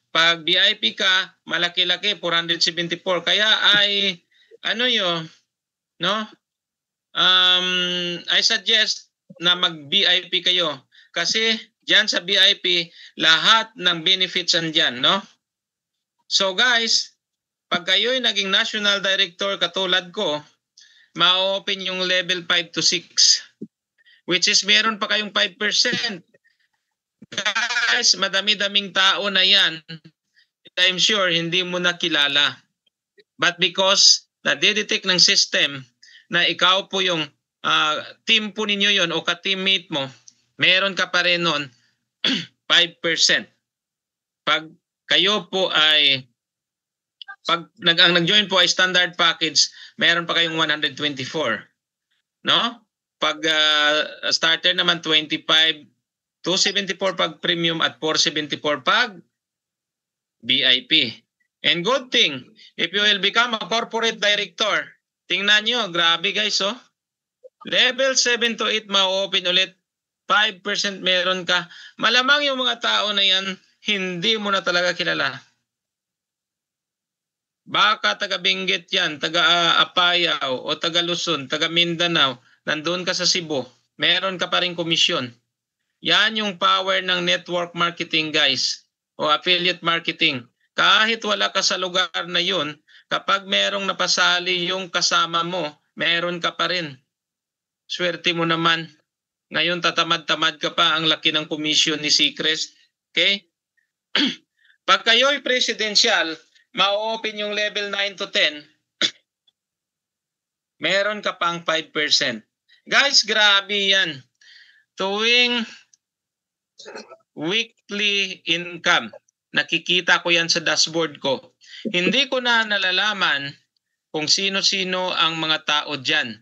Pag VIP ka, malaki-laki, 474. Kaya ay, ano yun, no? I suggest na mag-VIP kayo. Kasi Diyan sa BIP, lahat ng benefits andyan, no? So guys, pag kayo'y naging national director katulad ko, ma-open yung level 5 to 6, which is meron pa kayong 5%. Guys, madami-daming tao na yan. I'm sure hindi mo na kilala. But because na-detect ng system na ikaw po yung team po ninyo yon o ka-teammate mo, meron ka pa rin nun 5%. Pag kayo po ay, pag nag-join po ay standard package, meron pa kayong 124. No? Pag starter naman 25, 274 pag premium at 474 pag VIP. And good thing, if you will become a corporate director, tingnan nyo, grabe guys, oh. Level 7 to 8 ma-open ulit, 5% meron ka. Malamang yung mga tao na yan, hindi mo na talaga kilala. Baka taga Benguet yan, taga Apayao o taga Luzon, taga Mindanao, nandun ka sa Cebu, meron ka pa rin komisyon. Yan yung power ng network marketing guys, o affiliate marketing. Kahit wala ka sa lugar na yun, kapag merong napasali yung kasama mo, meron ka pa rin. Swerte mo naman. Ngayon tatamad-tamad ka pa, ang laki ng komisyon ni Seacrest. Okay? Pag kayo'y presidential, ma-open yung level 9 to 10, meron ka pang 5%. Guys, grabe yan. Tuwing weekly income, nakikita ko yan sa dashboard ko. Hindi ko na nalalaman kung sino-sino ang mga tao dyan.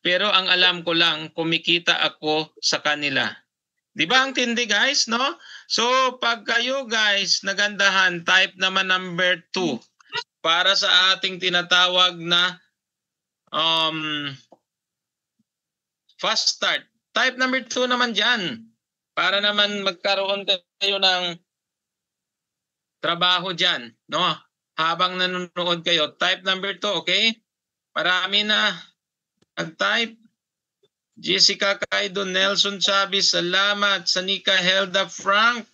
Pero ang alam ko lang, kumikita ako sa kanila. Di ba ang tindi guys, no? So pag kayo guys, nagandahan, type naman number 2 para sa ating tinatawag na fast start. Type number 2 naman dyan para naman magkaroon kayo ng trabaho dyan, no? Habang nanonood kayo, type number 2, okay? Marami na nag-type. Jessica Kaido, Nelson Chavez, salamat. Sanika Helda Frank,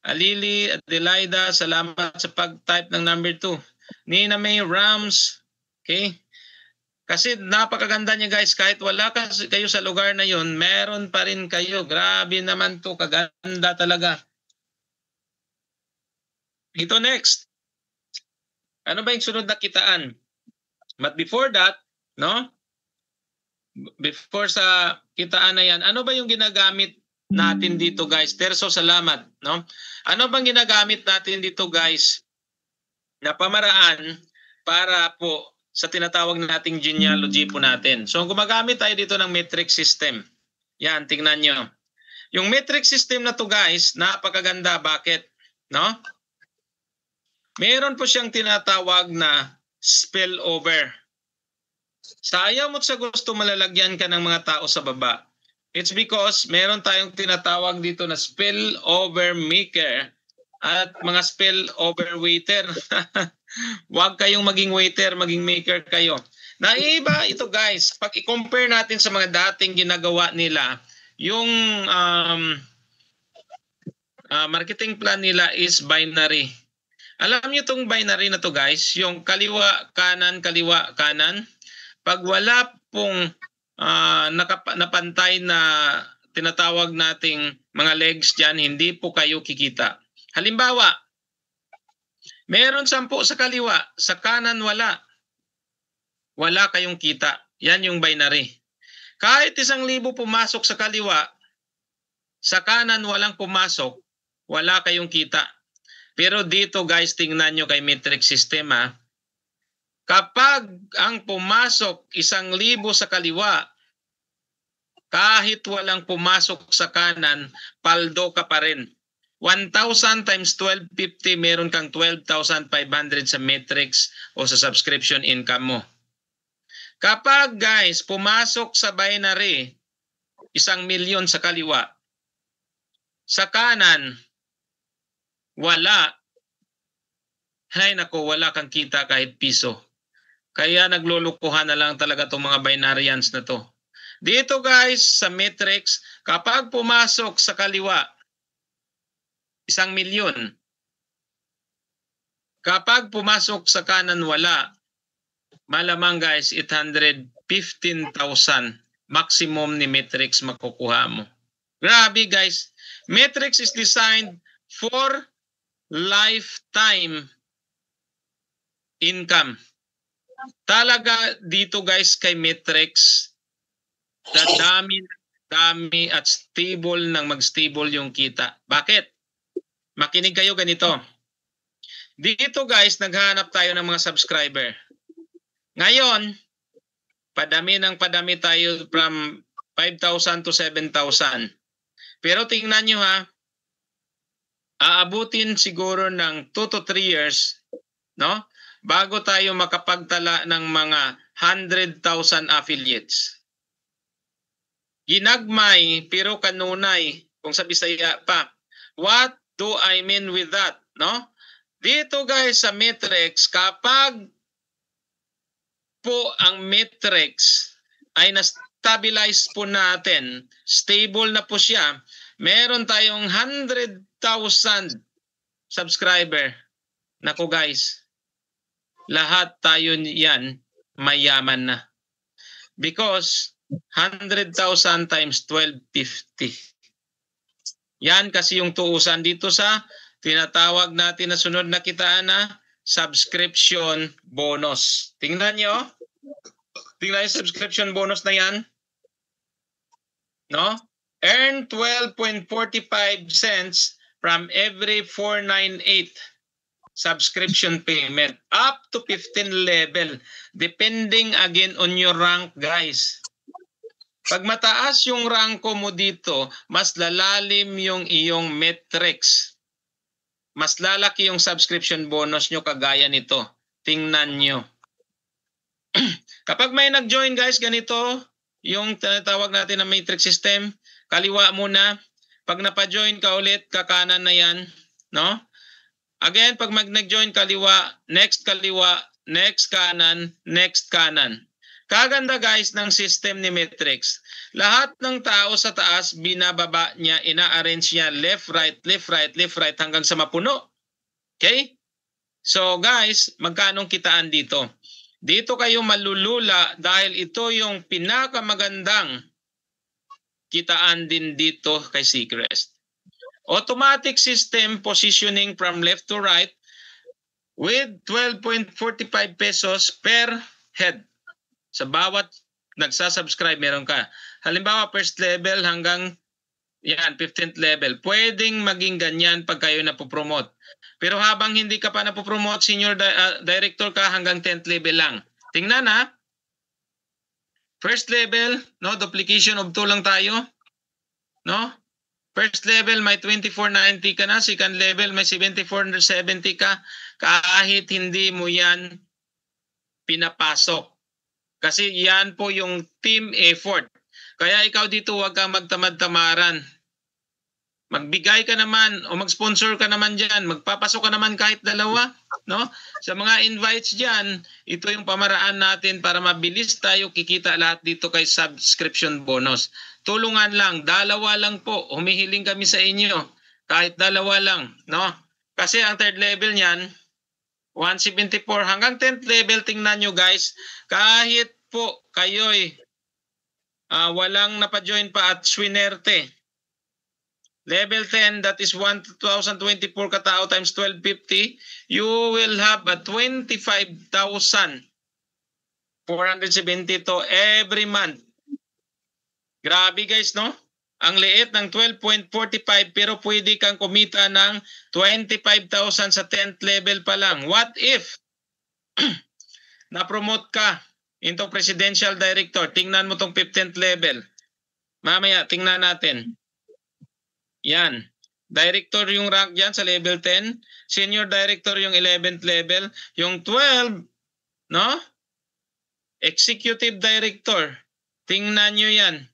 Alili Adelaida, salamat sa pag-type ng number 2. Nina May Rams, okay? Kasi napakaganda niya guys, kahit wala kayo sa lugar na yon, meron pa rin kayo. Grabe naman to, kaganda talaga. Ito next. Ano ba yung sunod na kitaan? But before that, no? Before sa kitaan na yan, ano ba yung ginagamit natin dito guys? Terso, salamat, no? Ano bang ginagamit natin dito guys na pamaraan para po sa tinatawag nating genealogy po natin? So gumagamit tayo dito ng metric system. Yan, tingnan nyo. Yung metric system na to guys, napakaganda. Bakit? No? Meron po siyang tinatawag na spillover. Sayang mo't sa gusto malalagyan ka ng mga tao sa baba. It's because meron tayong tinatawag dito na spillover maker at mga spillover waiter. Huwag kayong maging waiter, maging maker kayo. Naiba ito guys, pag i-compare natin sa mga dating ginagawa nila, yung marketing plan nila is binary. Alam niyo itong binary na to guys, yung kaliwa, kanan, kaliwa, kanan. Pag wala pong napantay na tinatawag nating mga legs dyan, hindi po kayo kikita. Halimbawa, meron 10 sa kaliwa, sa kanan wala. Wala kayong kita. Yan yung binary. Kahit 1,000 pumasok sa kaliwa, sa kanan walang pumasok, wala kayong kita. Pero dito guys, tingnan nyo kay metric system ha. Kapag ang pumasok 1,000 sa kaliwa, kahit walang pumasok sa kanan, paldo ka pa rin. 1,000 times 1250, meron kang 12,500 sa metrics o sa subscription income mo. Kapag guys, pumasok sa binary, 1,000,000 sa kaliwa, sa kanan, wala. Hay nako, wala kang kita kahit piso. Kaya naglulukuhan na lang talaga itong mga binarians na to. Dito guys, sa matrix, kapag pumasok sa kaliwa, 1,000,000. Kapag pumasok sa kanan wala, malamang guys 815,000 maximum ni Matrix makukuha mo. Grabe guys. Matrix is designed for lifetime income. Talaga dito guys kay Matrix, dami at stable nang mag-stable yung kita. Bakit? Makinig kayo ganito. Dito guys, naghahanap tayo ng mga subscriber. Ngayon, padami tayo from 5,000 to 7,000. Pero tingnan nyo ha, aabutin siguro ng 2 to 3 years, no? Bago tayo makapagtala ng mga 100,000 affiliates. Ginagmay pero kanunay, kung sa Bisaya pa. What do I mean with that, no? Dito guys sa Matrix, kapag po ang Matrix ay na-stabilize po natin, stable na po siya, meron tayong 100,000 subscriber. Naku guys, lahat tayo yan mayaman na. Because 100,000 times 1250. Yan kasi yung tuusan dito sa tinatawag natin na sunod na kitaan na subscription bonus. Tingnan nyo. Tingnan yung subscription bonus na yan. No? Earn 12.45 cents from every 498 subscription payment up to 15 level depending again on your rank guys. Pag mataas yung ranko mo dito, mas lalalim yung iyong Matrix. Mas lalaki yung subscription bonus nyo kagaya nito. Tingnan nyo. Kapag may nag-join guys, ganito yung tinatawag natin na Matrix system. Kaliwa muna. Pag napa-join ka ulit, kakanan na yan. No? Again, pag nag-join kaliwa, next kanan, next kanan. Kaganda guys ng system ni Matrix. Lahat ng tao sa taas, binababa niya, ina-arrange niya left, right, left, right, left, right hanggang sa mapuno. Okay? So guys, magkano kitaan dito? Dito kayo malulula dahil ito yung pinakamagandang kitaan din dito kay Seacrest. Automatic system positioning from left to right with 12.45 pesos per head. Sa bawat nagsasubscribe meron ka. Halimbawa first level hanggang yan 15th level. Pwedeng maging ganyan pag kayo napopromote. Pero habang hindi ka pa napopromote, senior director ka hanggang 10th level lang. Tingnan ha. First level, no, duplication of 2 lang tayo. No? First level may 2490 ka na, second level may 7470 ka. Kahit hindi mo yan pinapasok. Kasi yan po yung team effort. Kaya ikaw dito huwag kang magtamad-tamaran. Magbigay ka naman o mag-sponsor ka naman dyan. Magpapasok ka naman kahit 2. No? Sa mga invites dyan, ito yung pamaraan natin para mabilis tayo kikita lahat dito kay subscription bonus. Tulungan lang, 2 lang po. Humihiling kami sa inyo. Kahit 2 lang. No? Kasi ang third level niyan, 174 hanggang 10th level, tingnan nyo guys, kahit po kayo'y walang napajoin pa at swinerte. Level 10, that is 1,024 katao times 1250, you will have a 25,472 every month. Grabe guys, no? Ang liit ng 12.45 pero pwede kang kumita ng 25,000 sa 10th level pa lang. What if na-promote ka into presidential director? Tingnan mo tong 15th level. Mamaya, tingnan natin. Yan. Director yung rank dyan sa level 10. Senior director yung 11th level. Yung 12, no? Executive director. Tingnan nyo yan.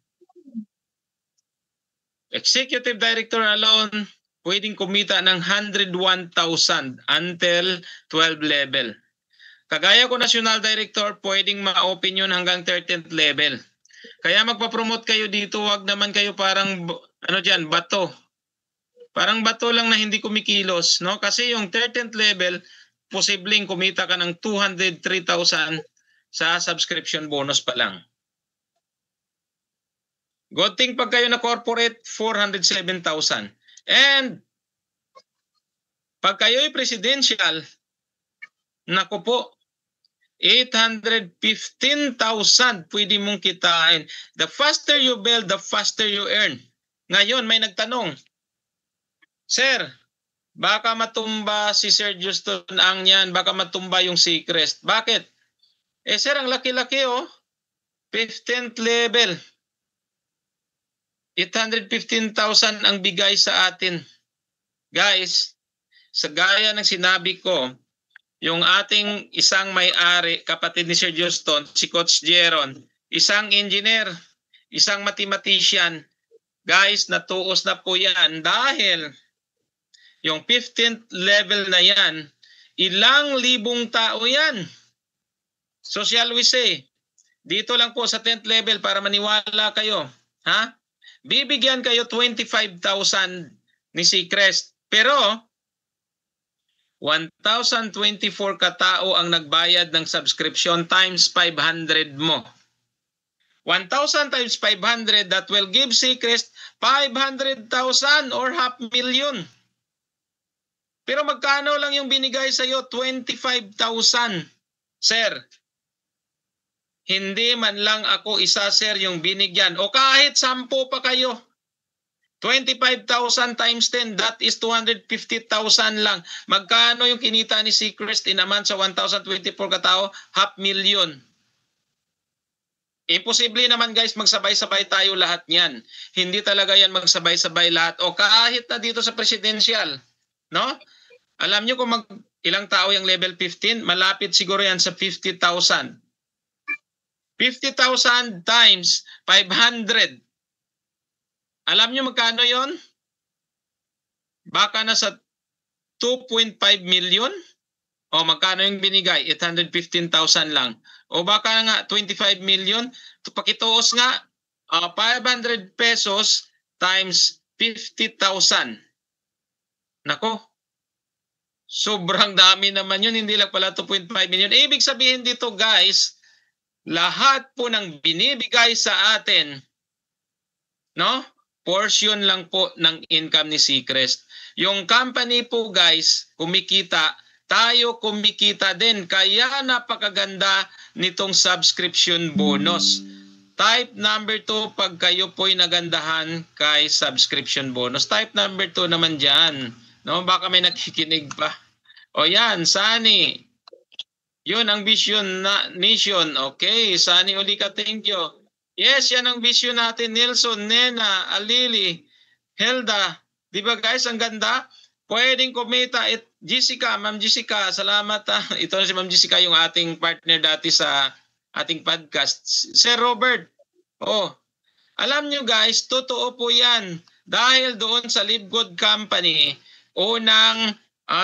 Executive director alone, pwedeng kumita ng 101,000 until 12 level. Kagaya ko national director, pwedeng ma-open yun hanggang 13th level. Kaya magpa-promote kayo dito, wag naman kayo parang ano dyan, bato. Parang bato lang na hindi kumikilos, no? Kasi yung 13th level, posibleng kumita ka ng 203,000 sa subscription bonus pa lang. Good thing pag kayo na corporate, 407,000. And pag kayo'y presidential, naku po, 815,000 pwede mong kitain. The faster you build, the faster you earn. Ngayon, may nagtanong, Sir, baka matumba si Sir Juston ang yan, baka matumba yung Seacrest. Bakit? Eh sir, ang laki-laki oh. 15th level. 815,000 ang bigay sa atin. Guys, sa gaya ng sinabi ko, yung ating isang may-ari, kapatid ni Sir Juston, si Coach Jeron, isang engineer, isang mathematician, guys, natuos na po yan dahil yung 15th level na yan, ilang libong tao yan. So shall we say, dito lang po sa 10th level para maniwala kayo, ha? Bibigyan kayo 25,000 ni Seacrest. Pero 1,024 katao ang nagbayad ng subscription times 500 mo. 1,000 times 500, that will give Seacrest 500,000 or 500,000. Pero magkano lang yung binigay sa iyo? 25,000. Sir, hindi man lang ako isa, sir, yung binigyan. O kahit 10 pa kayo. 25,000 times 10, that is 250,000 lang. Magkano yung kinita ni Seacrest in a month sa 1,024 katao? 500,000. Imposible naman guys, magsabay-sabay tayo lahat niyan. Hindi talaga yan magsabay-sabay lahat. O kahit na dito sa presidential, no? Alam nyo kung ilang tao yung level 15? Malapit siguro yan sa 50,000. 50,000 times 500. Alam nyo magkano yon? Baka nasa 2.5 million? O magkano yung binigay? 815,000 lang. O baka nga 25 million? Pakituos nga, 500 pesos times 50,000. Nako, sobrang dami naman yun. Hindi lang pala 2.5 million. Ibig sabihin dito guys, lahat po ng binibigay sa atin, no? Portion lang po ng income ni Seacrest. Yung company po guys, kumikita, tayo kumikita din. Kaya napakaganda nitong subscription bonus. Type number 2 pag kayo po'y nagandahan kay subscription bonus. Type number 2 naman dyan. No? Baka may nakikinig pa. O yan, Sunny. Yun ang vision na nation. Okay, Sunny Ulika, thank you. Yes, yan ang vision natin. Nelson, Nena, Alili, Helda. Di ba guys, ang ganda? Pwedeng kumita. Jessica, Ma'am Jessica, salamat. Ito na si Ma'am Jessica, yung ating partner dati sa ating podcast. Sir Robert, alam nyo guys, totoo po yan. Dahil doon sa Live Good Company, unang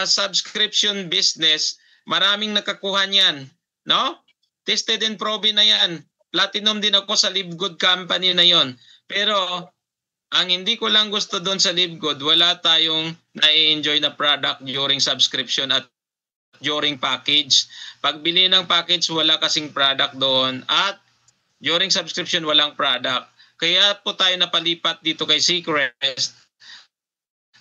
subscription business, maraming nakakuha niyan. No? Tested and proven na yan. Platinum din ako sa Live Good Company na yon. Pero ang hindi ko lang gusto doon sa Live Good, wala tayong na-enjoy na product during subscription at during package. Pag bili ng package, wala kasing product doon. At during subscription, walang product. Kaya po tayo napalipat dito kay Seacrest.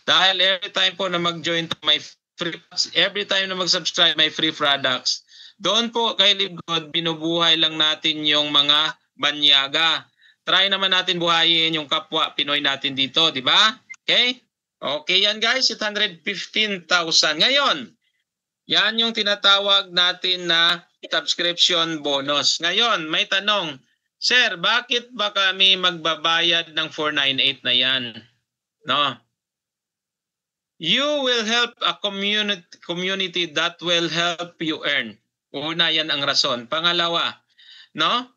Dahil every time po na mag-join my free, every time na mag-subscribe, may free products. Doon po kay Live Good, binubuhay lang natin yung mga banyaga. Try naman natin buhayin yung kapwa Pinoy natin dito, di ba? Okay? Okay yan guys, 815,000. Ngayon, yan yung tinatawag natin na subscription bonus. Ngayon, may tanong, Sir, bakit ba kami magbabayad ng 498 na yan? No? You will help a community that will help you earn. Una, yan ang rason. Pangalawa, no?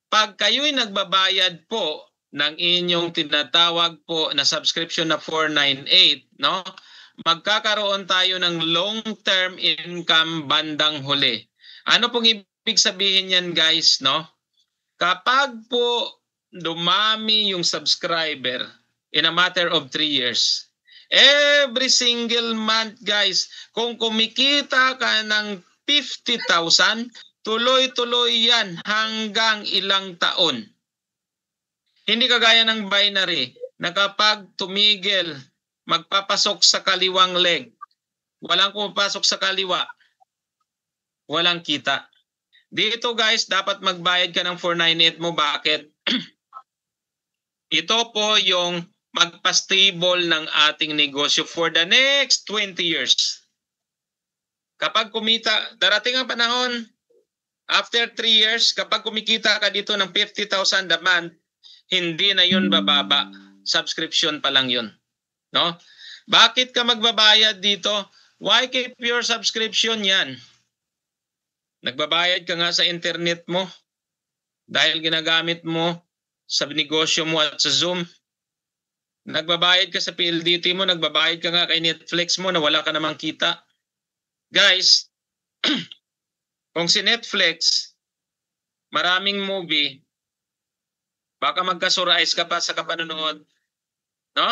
Pag kayo'y nagbabayad po ng inyong tinatawag po na subscription na 498, no? Magkakaroon tayo ng long-term income bandang huli. Ano pong ibig sabihin yan guys, no? Kapag po dumami yung subscriber in a matter of 3 years, Every single month, guys, kung kumikita ka ng 50,000, tuloy-tuloy yan hanggang ilang taon. Hindi kagaya ng binary na kapag tumigil, magpapasok sa kaliwang leg, walang pumapasok sa kaliwa, walang kita. Dito guys, dapat magbayad ka ng 498 mo. Bakit? Ito po yung magpa-stable ng ating negosyo for the next 20 years. Kapag kumita, darating ang panahon, after 3 years, kapag kumikita ka dito ng 50,000 a month, hindi na yun bababa. Subscription pa lang yun. No? Bakit ka magbabayad dito? YK Pure subscription yan. Nagbabayad ka nga sa internet mo dahil ginagamit mo sa negosyo mo at sa Zoom. Nagbabayad ka sa PLDT mo, nagbabayad ka nga kay Netflix mo na wala ka namang kita. Guys, kung si Netflix, maraming movie, baka magkasurais ka pa sa kapanonood. No?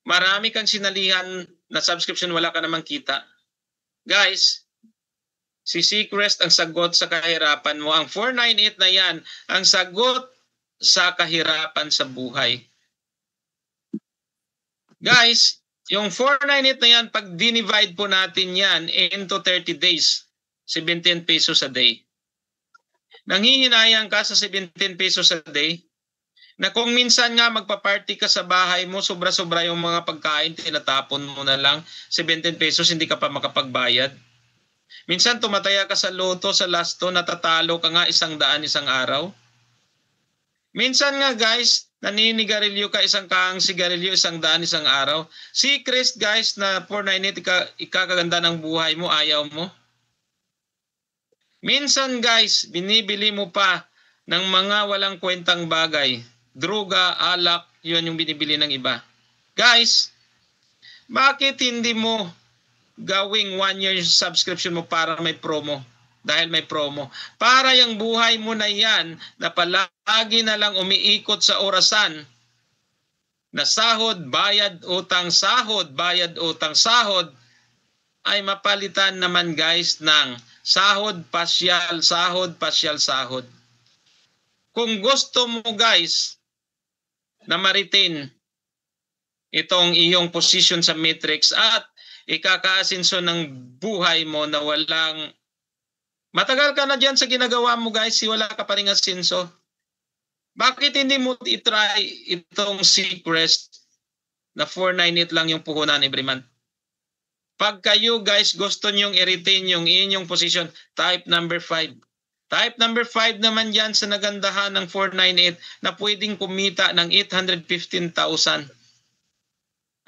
Marami kang sinalihan na subscription, wala ka namang kita. Guys, si Seacrest ang sagot sa kahirapan mo. Ang 498 na yan, ang sagot sa kahirapan sa buhay. Guys, yung 498 na yan, pag dinivide po natin yan into 30 days, 17 pesos a day. Nanghihinayang ka sa 17 pesos a day, na kung minsan nga magpa-party ka sa bahay mo, sobra-sobra yung mga pagkain, tinatapon mo na lang, 17 pesos, hindi ka pa makapagbayad. Minsan tumataya ka sa loto, sa lasto, natatalo ka nga 100 isang araw. Minsan nga guys, naninigarilyo ka isang kaang sigarilyo, 100 isang araw. Seacrest guys na 498 ikakaganda ng buhay mo, ayaw mo. Minsan guys, binibili mo pa ng mga walang kwentang bagay. Droga, alak, yun yung binibili ng iba. Guys, bakit hindi mo gawing 1 year subscription mo para may promo? Dahil may promo. Para yung buhay mo na yan na palagi na lang umiikot sa orasan na sahod, bayad, utang, sahod, bayad, utang, sahod, ay mapalitan naman guys ng sahod, pasyal, sahod, pasyal, sahod. Kung gusto mo guys na ma-retain itong iyong position sa matrix at ikakaasinso ng buhay mo na walang matagal ka na dyan sa ginagawa mo guys, wala ka pa rin asinso. Bakit hindi mo itry itong Seacrest na 498 lang yung puhunan every month? Pag kayo guys gusto nyong i-retain yung inyong position, type number 5. Type number 5 naman yan sa nagandahan ng 498 na pwedeng kumita ng 815,000.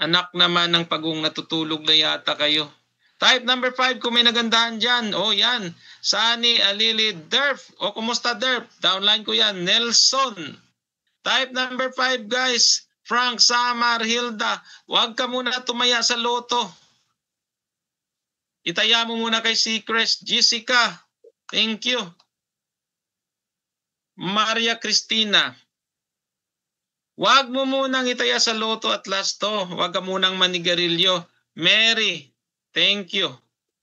Anak naman ng pagong natutulog na yata kayo. Type number 5 kung may nagandahan dyan. O yan. Sunny, Alili, Derf. O kumusta Derf? Downline ko yan. Nelson. Type number 5 guys. Frank, Samar, Hilda. Huwag ka muna tumaya sa loto. Itaya mo muna kay Seacrest. Jessica. Thank you. Maria Cristina. Huwag mo munang itaya sa loto at lasto. Huwag ka munang manigarilyo. Mary. Thank you.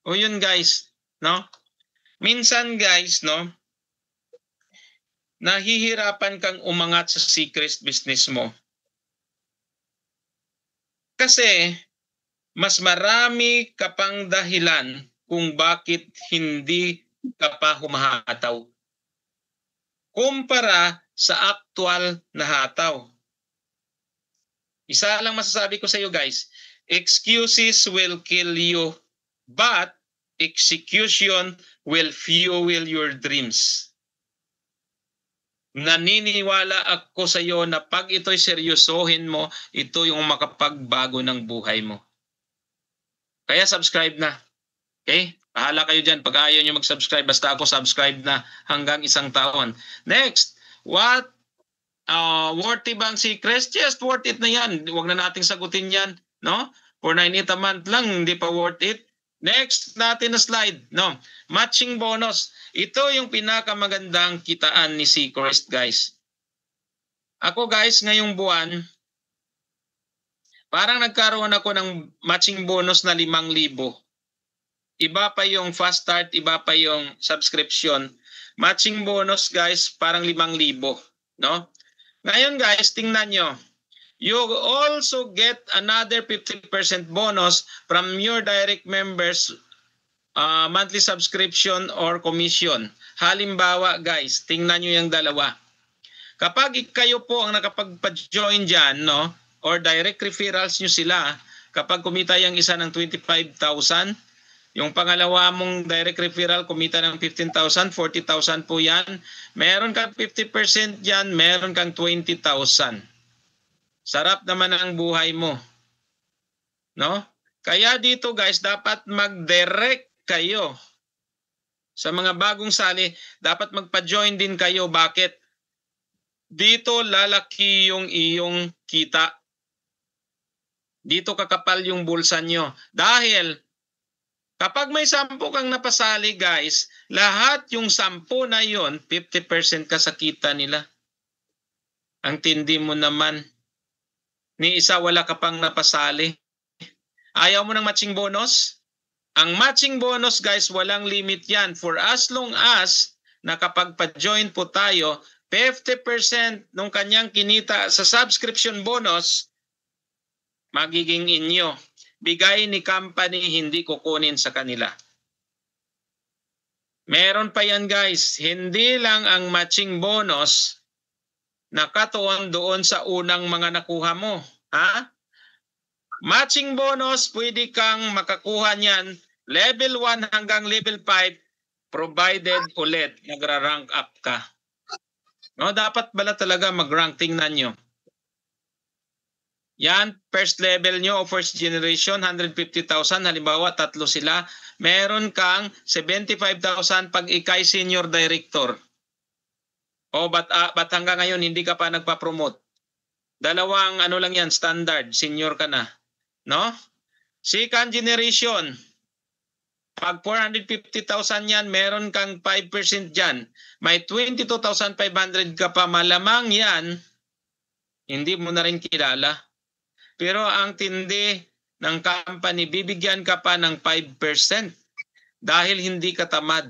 O yun guys, no? Minsan guys, no? Nahihirapan kang umangat sa Seacrest business mo. Kasi mas marami ka pang dahilan kung bakit hindi ka pa humahataw. Kumpara sa aktual na hataw. Isa lang masasabi ko sa iyo guys, excuses will kill you, but execution will fuel your dreams. Naniniwala ako sa iyo na pag ito'y seryosohin mo, ito yung makapagbago ng buhay mo. Kaya subscribe na. Okay? Bahala kayo dyan. Pag ayaw nyo mag-subscribe, basta ako subscribe na hanggang 1 taon. Next, what? Worthy bang Seacrest? Yes, worth it na yan. Huwag na nating sagutin yan. No? 498 a month lang, hindi pa worth it. Next natin na slide. No? Matching bonus. Ito yung pinakamagandang kitaan ni Seacrest, guys. Ako guys, ngayong buwan, Parang nagkaroon ako ng matching bonus na 5,000. Iba pa yung fast start, iba pa yung subscription. Matching bonus guys, parang 5,000, no? Ngayon guys, tingnan nyo. You also get another 50% bonus from your direct members monthly subscription or commission. Halimbawa guys, tingnan nyo yung dalawa. Kapag kayo po ang nakapagpa-join dyan, no? Or direct referrals nyo sila, kapag kumita yung isa ng 25,000, yung pangalawa mong direct referral kumita ng 15,000, 40,000 po yan. Meron kang 50% dyan, meron kang 20,000. Sarap naman ang buhay mo. No? Kaya dito guys, dapat mag-direct kayo. Sa mga bagong sali, dapat magpa-join din kayo. Bakit? Dito lalaki yung iyong kita. Dito kakapal yung bulsa nyo. Dahil kapag may 10 kang napasali guys, lahat yung 10 na yon, 50% ka sa kita nila. Ang tindi mo naman. Ni isa wala ka pang napasali. Ayaw mo ng matching bonus? Ang matching bonus guys, walang limit yan. For as long as nakapagpa-join po tayo, 50% nung kanyang kinita sa subscription bonus, magiging inyo. Bigay ni company, hindi kukunin sa kanila. Meron pa yan guys, hindi lang ang matching bonus nakatuon doon sa unang mga nakuha mo. Ha? Matching bonus, pwede kang makakuha niyan level 1 hanggang level 5 provided ulit nagra-rank up ka. No, dapat bala talaga mag-rank, tingnan nyo. Yan, first level nyo o first generation, 150,000. Halimbawa, 3 sila. Meron kang 75,000 pag ikay senior director. O ba't hanggang ngayon hindi ka pa nagpa-promote? 2 ano lang yan, standard, senior ka na. No? Second generation, pag 450,000 yan, meron kang 5% dyan. May 22,500 ka pa, malamang yan, hindi mo na rin kilala. Pero ang tindi ng company, bibigyan ka pa ng 5% dahil hindi ka tamad,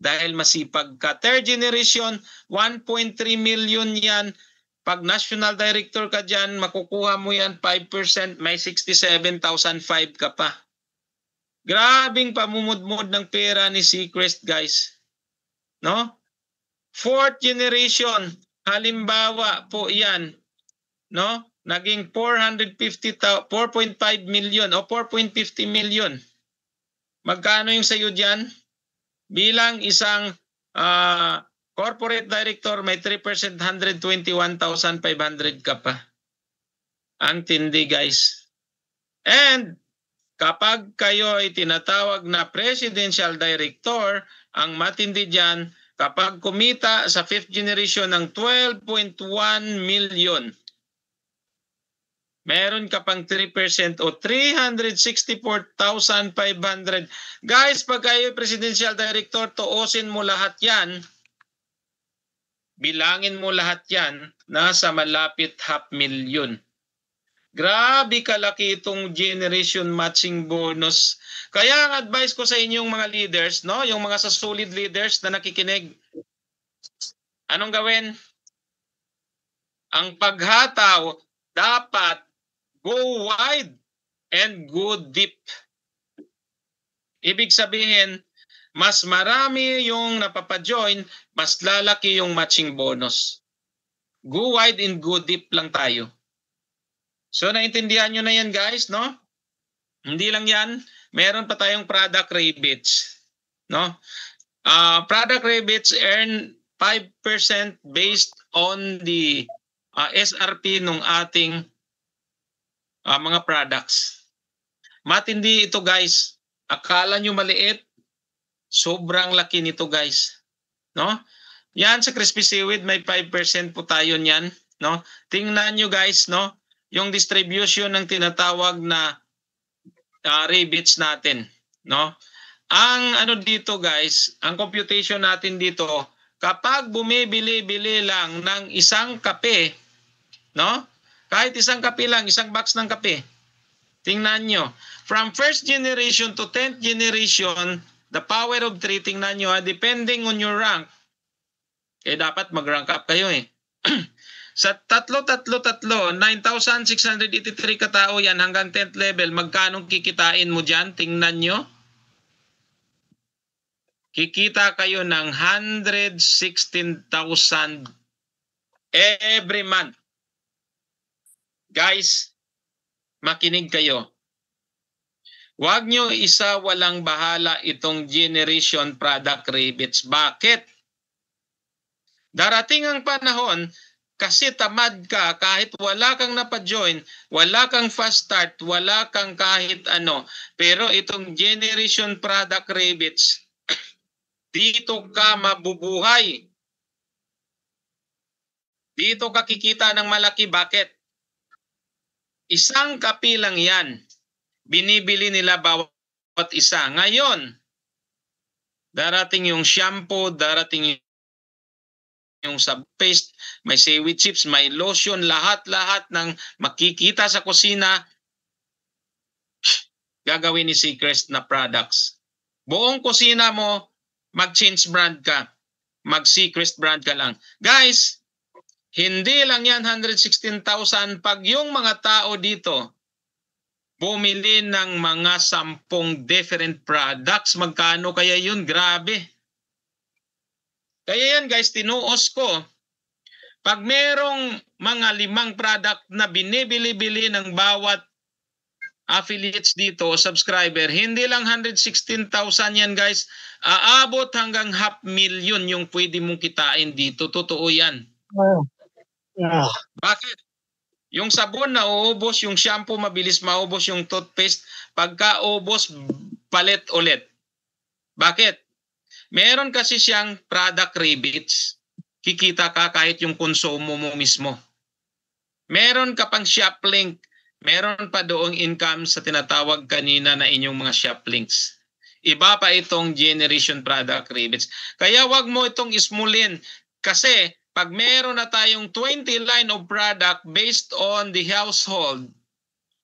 dahil masipag ka. Third generation, 1.3 million yan. Pag national director ka dyan, makukuha mo yan 5%, may 67,005 ka pa. Grabing pamumudmud ng pera ni Seacrest guys. No? Fourth generation, halimbawa po yan, no? Naging 4.5 million o 4.50 million. Magkano yung sayo dyan? Bilang isang corporate director, may 3%, 121,500 ka pa. Ang tindi guys. And kapag kayo ay tinatawag na presidential director, ang matindi dyan, kapag kumita sa 5th generation ng 12.1 million, meron ka pang 3% o 364,500. Guys, pag kayo presidential director, tuusin mo lahat yan. Bilangin mo lahat yan, nasa malapit 500,000. Grabe kalaki itong generation matching bonus. Kaya ang advice ko sa inyong mga leaders, no, yung mga solid leaders na nakikinig, anong gawin? Ang paghataw dapat go wide and go deep. Ibig sabihin, mas marami yung napapajoin, mas lalaki yung matching bonus. Go wide and go deep lang tayo. So naintindihan nyo na yan guys, no? Hindi lang yan, meron pa tayong product rebates, no? Product rebates earn 5% based on the SRP ng ating mga products. Matindi ito guys. Akala nyo maliit, sobrang laki nito guys, no? Yan sa Crispy Seaweed may 5% po tayo niyan, no? Tingnan nyo guys, no? Yung distribution ng tinatawag na rebates natin, no? Ang ano dito guys, ang computation natin dito, kapag bumibili-bili lang ng isang kape, no? Kahit isang kape lang, isang box ng kape, Tingnan nyo. From first generation to 10th generation, the power of 3, tingnan nyo, depending on your rank. Dapat mag-rank up kayo eh. Sa 3-3-3, 9,683 katao yan hanggang 10th level, magkano kikitain mo dyan? Tingnan nyo. Kikita kayo ng 116,000 every month. Guys, makinig kayo. Huwag nyo isa walang bahala itong generation product rebates. Bakit? Darating ang panahon, kasi tamad ka, kahit wala kang napajoin, wala kang fast start, wala kang kahit ano, pero itong generation product rebates, dito ka mabubuhay. Dito ka kikita ng malaki. Bakit? Isang kapi lang yan. Binibili nila bawat isa. Ngayon, darating yung shampoo, darating yung paste, may seaweed chips, may lotion, lahat-lahat ng makikita sa kusina, gagawin ni Seacrest na products. Buong kusina mo, mag-change brand ka. Mag-Seacrest brand ka lang. Guys, hindi lang yan 116,000 pag yung mga tao dito bumili ng mga 10 different products. Magkano kaya yun? Grabe. Kaya yan guys, tinuos ko. Pag merong mga 5 product na binibili-bili ng bawat affiliates dito, subscriber, hindi lang 116,000 yan guys. Aabot hanggang 500,000 yung pwede mong kitain dito. Totoo yan. Bakit? Yung sabon na uubos, yung shampoo mabilis maubos, yung toothpaste, pagka ubos, palit ulit. Bakit? Meron kasi siyang product rebates. Kikita ka kahit yung konsumo mo mismo. Meron ka pang shop link. Meron pa doong income sa tinatawag kanina na inyong mga shop links. Iba pa itong generation product rebates. Kaya wag mo itong ismulin. Kasi pag meron na tayong 20 line of product based on the household,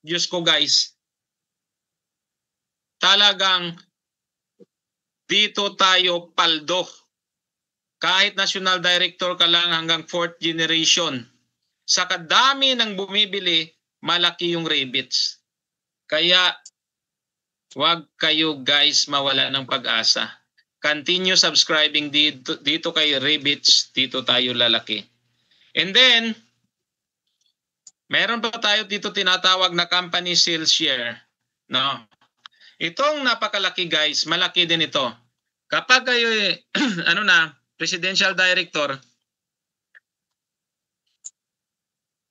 Diyos ko guys, talagang dito tayo paldo. Kahit national director ka lang hanggang 4th generation. Sa kadami ng bumibili, malaki yung rebates. Kaya wag kayo guys mawala ng pag-asa. Continue subscribing dito kay rebates, dito tayo lalaki. And then, meron pa tayo dito tinatawag na company sales share. No? Itong napakalaki guys, malaki din ito. Kapag kayo presidential director,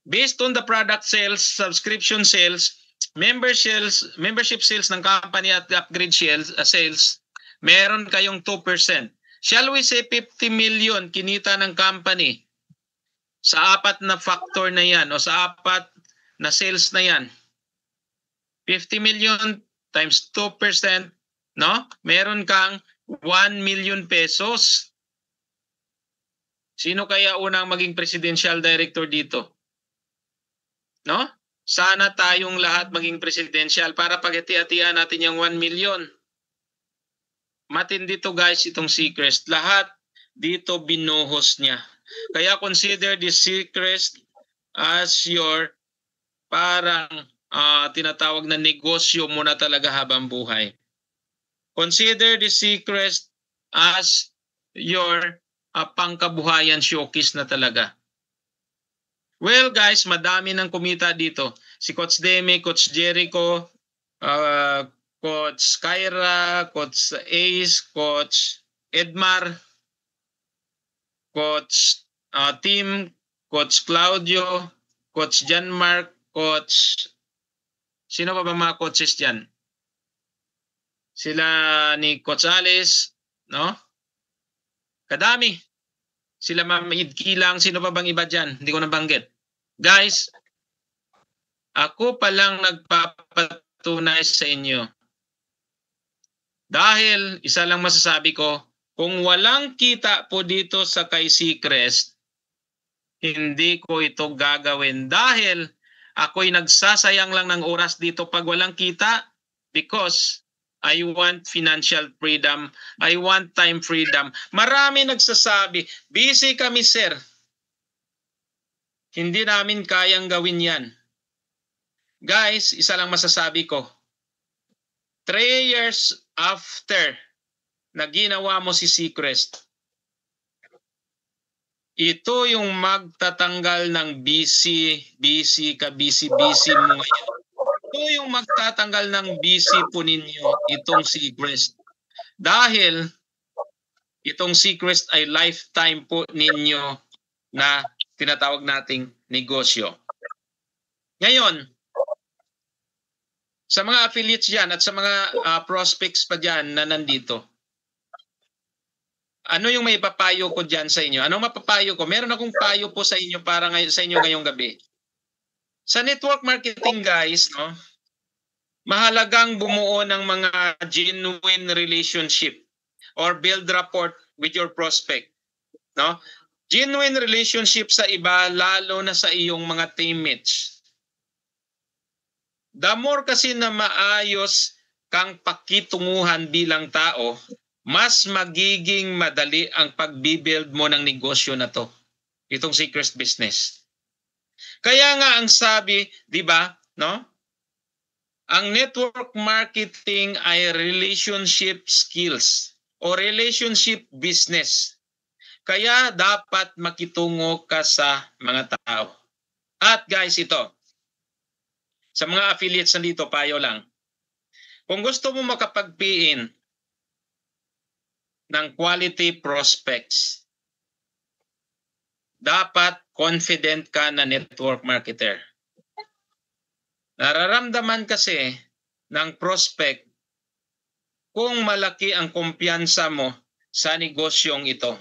based on the product sales, subscription sales, membership sales ng company at upgrade sales, meron kayong 2%. Shall we say 50 million kinita ng company sa 4 na factor na yan o sa 4 na sales na yan? 50 million times 2%, no? Meron kang 1 million pesos. Sino kaya unang maging presidential director dito? No? Sana tayong lahat maging presidential para paghati-hatian natin yung 1 million. Matindi to guys itong Seacrest. Lahat dito binuhos niya. Kaya consider the Seacrest as your parang tinatawag na negosyo mo na talaga habang buhay. Consider the Seacrest as your pangkabuhayan showcase na talaga. Well guys, madami ng kumita dito. Si Coach Demi, Coach Jericho, Coach Kyra, Coach Ace, Coach Edmar, Coach Tim, Coach Claudio, Coach Janmark, Coach... Sino pa ba mga coaches dyan? Sila ni Coach Alice, no? Kadami. Sila Ma'am Idkilang, sino pa bang iba dyan? Hindi ko nabanggit. Guys, ako pa lang nagpapatunay sa inyo. Dahil, isa lang masasabi ko, kung walang kita po dito sa kay Seacrest, hindi ko ito gagawin. Dahil, Ako'y nagsasayang lang ng oras dito pag walang kita because I want financial freedom. I want time freedom. Marami nagsasabi, busy kami sir. Hindi namin kayang gawin yan. Guys, isa lang masasabi ko. 3 years after na ginawa mo si Seacrest, ito yung magtatanggal ng busy mo ngayon. Ito yung magtatanggal ng busy po ninyo, itong Seacrest. Dahil itong Seacrest ay lifetime po ninyo na tinatawag nating negosyo. Ngayon, sa mga affiliates dyan at sa mga prospects pa dyan na nandito, ano yung may papayo ko dyan sa inyo? Anong mapapayo ko? Meron akong payo po sa inyo para sa inyo ngayong gabi. Sa network marketing guys, no, mahalagang bumuo ng mga genuine relationship or build rapport with your prospect. No? Genuine relationship sa iba, lalo na sa iyong mga teammates. The more kasi na maayos kang pakitunguhan bilang tao, mas magiging madali ang pagbibuild mo ng negosyo na to. Itong Seacrest business. Kaya nga ang sabi, di ba, no? Ang network marketing ay relationship skills o relationship business. Kaya dapat makitungo ka sa mga tao. At guys, ito. Sa mga affiliates nandito, payo lang. Kung gusto mo makapag-PIN ng quality prospects, dapat confident ka na network marketer. Nararamdaman kasi ng prospect kung malaki ang kumpiyansa mo sa negosyong ito.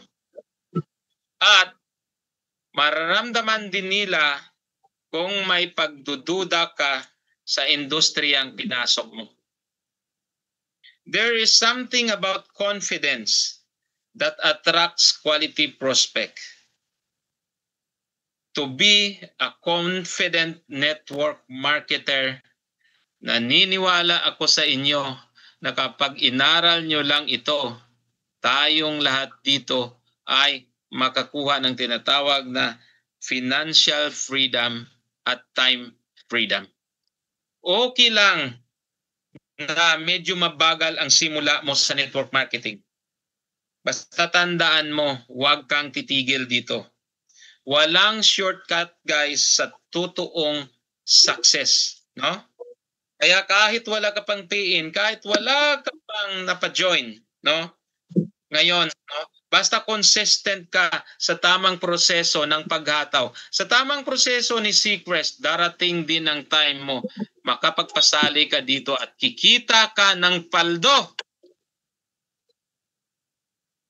At mararamdaman din nila kung may pagdududa ka sa industriyang pinasok mo. There is something about confidence that attracts quality prospect. To be a confident network marketer, naniniwala ako sa inyo na kapag inaral nyo lang ito, tayong lahat dito ay makakuha ng tinatawag na financial freedom at time freedom. Okay lang na medyo mabagal ang simula mo sa network marketing. Basta tandaan mo, huwag kang titigil dito. Walang shortcut guys sa totoong success, no? Kaya kahit wala ka pang PIN, kahit wala ka pang napa-join, no? Ngayon, no? Basta consistent ka sa tamang proseso ng paghataw. Sa tamang proseso ni Seacrest, darating din ang time mo. Makapagpasali ka dito at kikita ka ng paldo.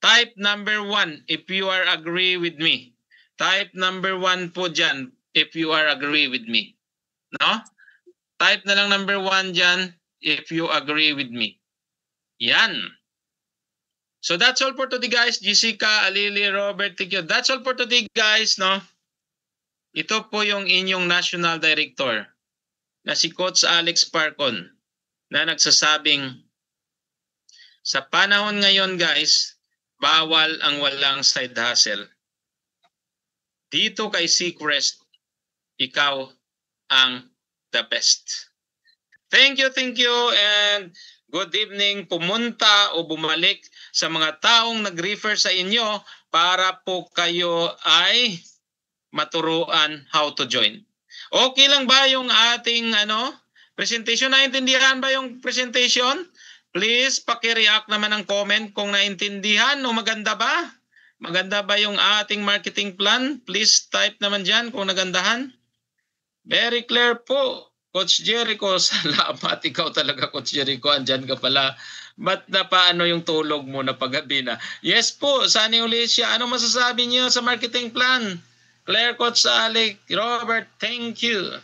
Type number 1 if you are agree with me. Type number 1 po dyan if you are agree with me. No? Type na lang number 1 dyan if you agree with me. Yan. So that's all for today guys. Jessica, Alili, Robert, Tikyo. That's all for today guys. No? Ito po yung inyong National Director na si Coach Alex Parcon na nagsasabing sa panahon ngayon guys, bawal ang walang side hustle. Dito kay Seacrest, ikaw ang the best. Thank you, and good evening. Pumunta o bumalik sa mga taong nag-refer sa inyo para po kayo ay maturuan how to join. Okay lang ba yung ating presentation? Naintindihan ba yung presentation? Please paki-react naman ng comment kung naintindihan o maganda ba? Maganda ba yung ating marketing plan? Please type naman dyan kung nagandahan. Very clear po. Coach Jericho, salamat. Ikaw talaga, Coach Jericho. Andyan ka pala. Ba't na paano yung tulog mo na paggabi na? Yes po, Sunny Ulicia. Ano masasabi niyo sa marketing plan? Claire, Coach Alec, Robert, thank you.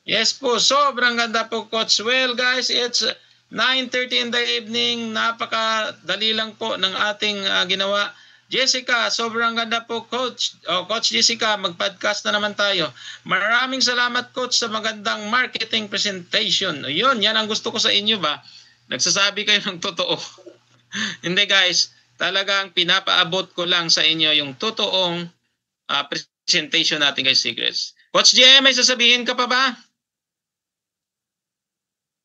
Yes po, sobrang ganda po, Coach. Well, guys, it's 9:30 in the evening. Napakadali lang po ng ating ginawa. Jessica, sobrang ganda po, Coach. Coach Jessica, mag-podcast na naman tayo. Maraming salamat, Coach, sa magandang marketing presentation. Yun, yan ang gusto ko sa inyo ba? Nagsasabi kayo ng totoo. Hindi guys, talagang pinapaabot ko lang sa inyo yung totoong presentation natin guys, Secrets. Coach Jem, may sasabihin ka pa ba?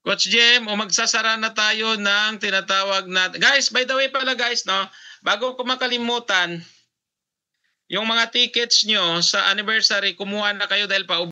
Coach Jem, o magsasara na tayo ng tinatawag na... Guys, by the way pala guys, no? Bago ko makalimutan, yung mga tickets nyo sa anniversary, kumuha na kayo dahil